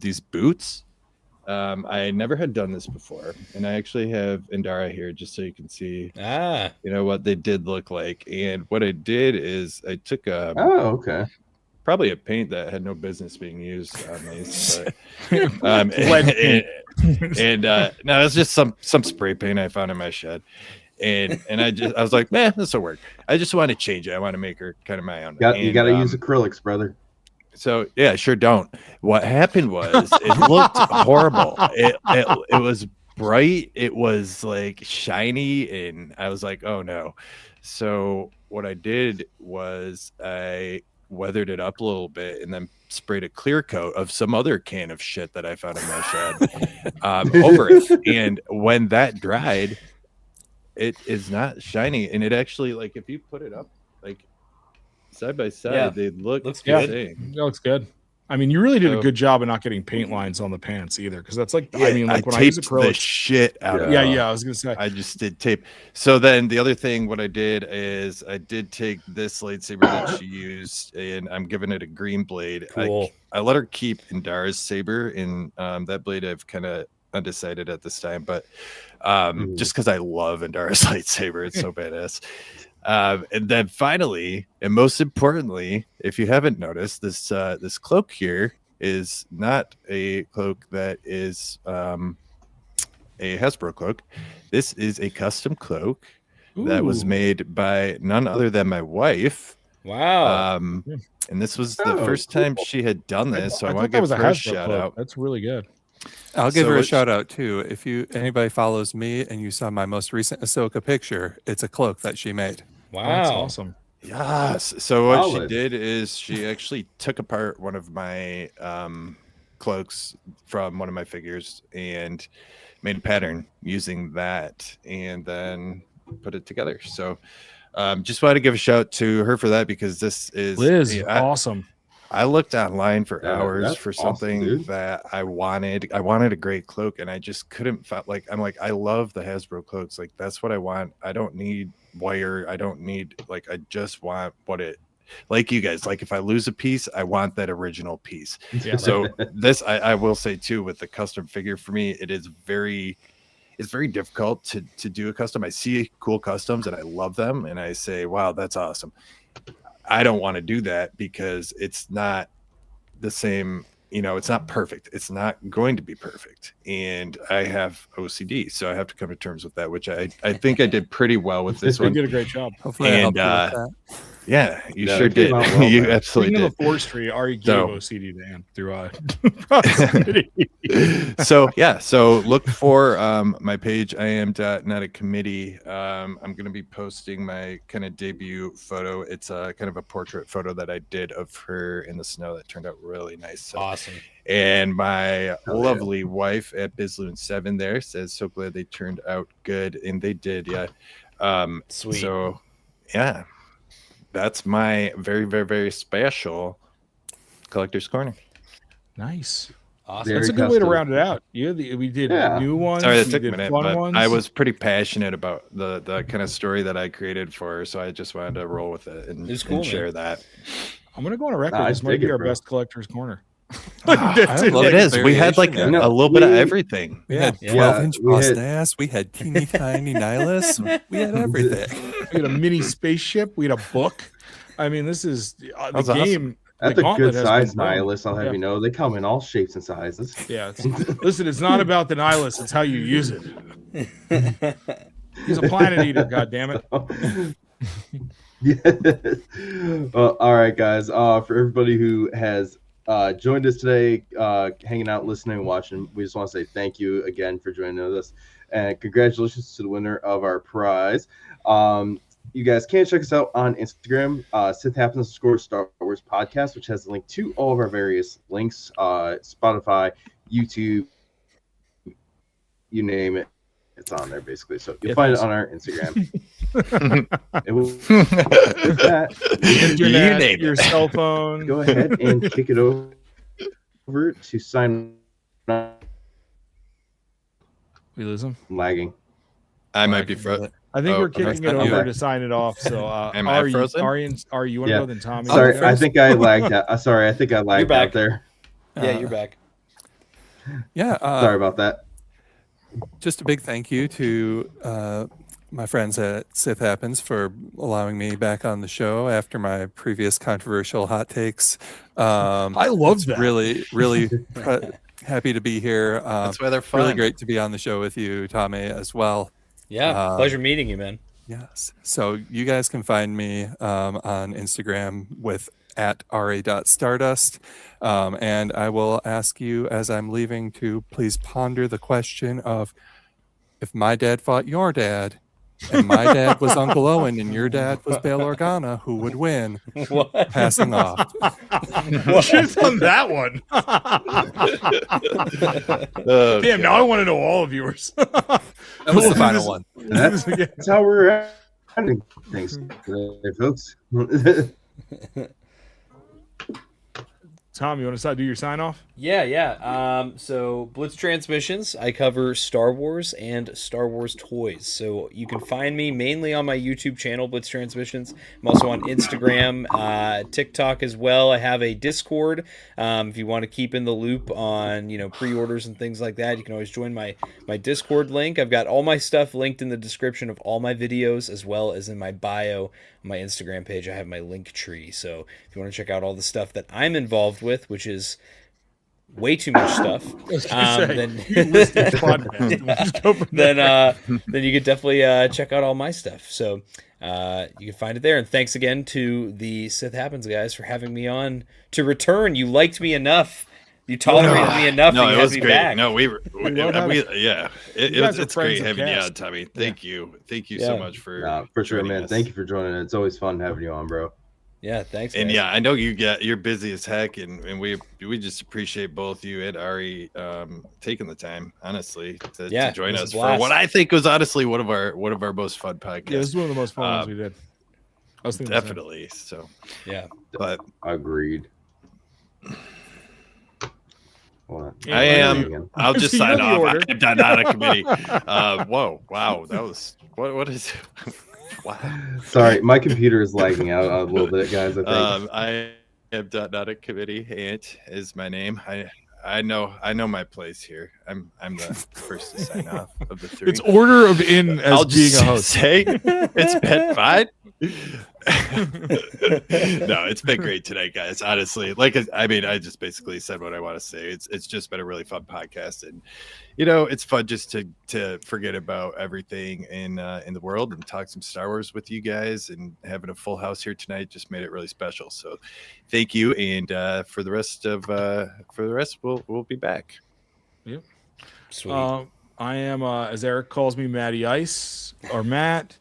these boots. I never had done this before, and I actually have Indara here just so you can see what they did look like. And what I did is I took probably a paint that had no business being used on these, but no, it's just some spray paint I found in my shed. And I was like, man, this will work. I just want to change it. I want to make her kind of my own. You got to use acrylics, brother. So yeah, sure don't. What happened was it looked horrible. It was bright. It was like shiny, and I was like, oh no. So what I did was I weathered it up a little bit and then sprayed a clear coat of some other can of shit that I found in my shed over it. And when that dried, it is not shiny, and it actually, like, if you put it up like side by side, they look the same. That looks good. I mean, you really did a good job of not getting paint lines on the pants either, because that's like, I mean, like when I use acrylic, the shit out of it. Yeah, I was gonna say I just did tape. So then the other thing, what I did is I did take this lightsaber that she used, and I'm giving it a green blade. Cool. I let her keep Indara's saber, and that blade I've kind of undecided at this time, but just because I love Indara's lightsaber, it's so badass. And then finally, and most importantly, if you haven't noticed, this cloak here is not a cloak that is a Hasbro cloak. This is a custom cloak that was made by none other than my wife. Wow. And this was the first time she had done this, so I want to give her a shout out. That's really good. I'll give her a shout out too. If anybody follows me and you saw my most recent Ahsoka picture, it's a cloak that she made. Wow, that's awesome. Yes. So what she did is she actually took apart one of my cloaks from one of my figures and made a pattern using that, and then put it together. So just wanted to give a shout to her for that, because this is Liz, awesome. I looked online for hours for something that I wanted. I wanted a great cloak, and I just couldn't find. I'm like, I love the Hasbro cloaks. Like, that's what I want. I don't need wire. I don't need, I just want what it, like you guys, like if I lose a piece, I want that original piece. Yeah. So this, I will say too, with the custom figure, for me, it's very difficult to do a custom. I see cool customs and I love them, and I say, wow, that's awesome. I don't want to do that because it's not the same, it's not perfect. It's not going to be perfect. And I have OCD, so I have to come to terms with that, which I think I did pretty well with this one. You did a great job. Hopefully I helped you with that. Yeah, you sure did. You absolutely did. The forestry, Arie gave OCD to Dan through proximity. So look for my page. I am not a committee. I'm going to be posting my kind of debut photo. It's a kind of a portrait photo that I did of her in the snow that turned out really nice. So, awesome. And my lovely wife at Bizloon7 there says, so glad they turned out good, and they did. Yeah. Sweet. So yeah. That's my very, very, very special collector's corner. Nice. Awesome. That's a good way to round it out. We did new ones. Sorry, that we took did a minute, fun but ones. I was pretty passionate about the kind of story that I created for her, so I just wanted to roll with it and share that. I'm gonna go on a record. This might be our best collector's corner. It is. We had like a little bit of everything. We had 12-inch bust ass. We had teeny tiny nihilists. We had everything. We had a mini spaceship. We had a book. I mean, this is the game. Awesome. That's a good size nihilist. I'll have you know, they come in all shapes and sizes. Yeah. Listen, it's not about the nihilist; it's how you use it. He's a planet eater. God damn it. Yeah. Well, all right, guys. For everybody who has joined us today, hanging out, listening, watching, we just want to say thank you again for joining us, and congratulations to the winner of our prize. You guys can check us out on Instagram, Sith Happens Star Wars Podcast, which has a link to all of our various links, Spotify, YouTube, you name it, it's on there basically. So you'll find it on our Instagram. It will. You name your cell phone. Go ahead and kick it over to sign. We lose him. I'm lagging. I might be frozen. I think we're kicking it over to sign it off. So, am I frozen? Ari, you want to go then Tommy? Sorry, I think I lagged out. Sorry, I think I lagged out there. Yeah, you're back. Yeah. Sorry about that. Just a big thank you to my friends at Sith Happens for allowing me back on the show after my previous controversial hot takes. I love that. Really, really happy to be here. That's why they're fun. Really great to be on the show with you, Tommy, as well. Yeah, pleasure meeting you, man. Yes. So you guys can find me on Instagram with @ra.stardust. And I will ask you as I'm leaving to please ponder the question of, if my dad fought your dad and my dad was Uncle Owen and your dad was Bail Organa, who would win? What? Passing off. Shit's on that one. Damn, now I want to know all of yours. That was the final one. That's how we're ending things today, folks. Tom, you want to do your sign off? Yeah. So Blitz Transmissions, I cover Star Wars and Star Wars toys. So you can find me mainly on my YouTube channel, Blitz Transmissions. I'm also on Instagram, TikTok as well. I have a Discord. If you want to keep in the loop on, pre-orders and things like that, you can always join my Discord link. I've got all my stuff linked in the description of all my videos, as well as in my bio on my Instagram page. I have my link tree. So if you want to check out all the stuff that I'm involved with, which is way too much stuff, then you could definitely check out all my stuff. So you can find it there. And thanks again to the Sith Happens guys for having me on to return. You liked me enough. You tolerated me enough. No, you it was me great. back. No, it's great having you on, Tommy. Thank you so much for sure, man. us. Thank you for joining. It's always fun having you on, bro. Yeah, thanks. And guys. I know you're busy as heck, and we just appreciate both you and Ari taking the time, honestly, to join us for what I think was honestly one of our most fun podcasts. Yeah, this is one of the most fun ones we did. I was thinking definitely. So yeah, but agreed. I'll just sign off. I'm not on a committee. Whoa, wow, that was what is? Wow. Sorry, my computer is lagging out a little bit, guys. I think I am not a committee. Ant is my name. I know my place here. I'm the first to sign off of the three. It's order of in as I'll being just a host. Say it's been fine. No, it's been great tonight, guys. Honestly, I just basically said what I want to say. It's just been a really fun podcast, and it's fun just to forget about everything in the world and talk some Star Wars with you guys. And having a full house here tonight just made it really special. So, thank you. And for the rest, we'll be back. Yep. Sweet. I am, as Eric calls me, Matty Ice or Matt.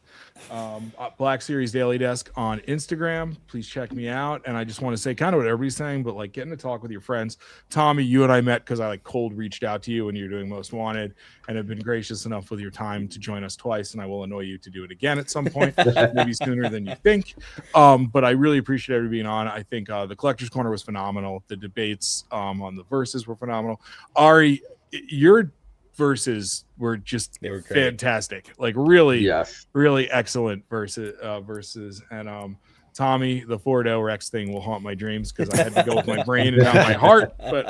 Black Series Daily Desk on Instagram. Please check me out. And I just want to say kind of what everybody's saying, but like getting to talk with your friends. Tommy, you and I met because I like cold reached out to you when you're doing Most Wanted and have been gracious enough with your time to join us twice. And I will annoy you to do it again at some point, maybe sooner than you think. But I really appreciate everybody being on. I think the Collector's Corner was phenomenal. The debates on the verses were phenomenal. Arie, your verses were just fantastic, like really really excellent verses. And Tommy, the Ford Rex thing will haunt my dreams because I had to go with my brain and not my heart, but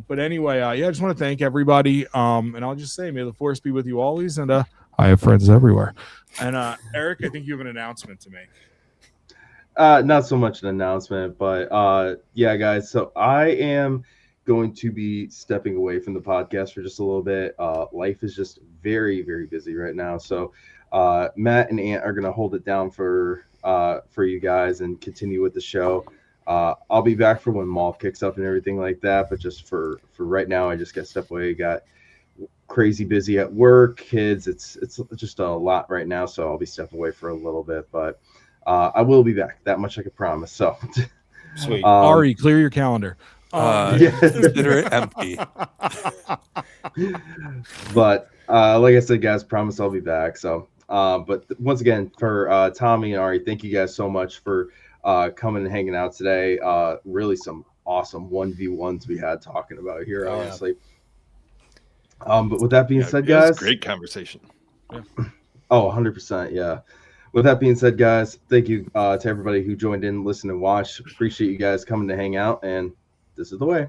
but anyway, I just want to thank everybody, and I'll just say may the force be with you always, and I have friends everywhere. And Eric, I think you have an announcement to make. Not so much an announcement, but yeah guys, so I am going to be stepping away from the podcast for just a little bit. Life is just very, very busy right now. So Matt and Ant are going to hold it down for you guys and continue with the show. I'll be back for when Maul kicks up and everything like that. But just for right now, I just got to step away. Got crazy busy at work, kids. It's just a lot right now. So I'll be stepping away for a little bit, but I will be back. That much I can promise. So sweet. Arie, clear your calendar. Consider it empty. But like I said, guys, promise I'll be back. So but once again, for Tommy and Arie, thank you guys so much for coming and hanging out today. Really some awesome 1v1s we had talking about here, honestly. But with that being said, guys, great conversation. Oh, 100%. Yeah. With that being said, guys, thank you to everybody who joined in, listened, and watched. Appreciate you guys coming to hang out, and this is the way.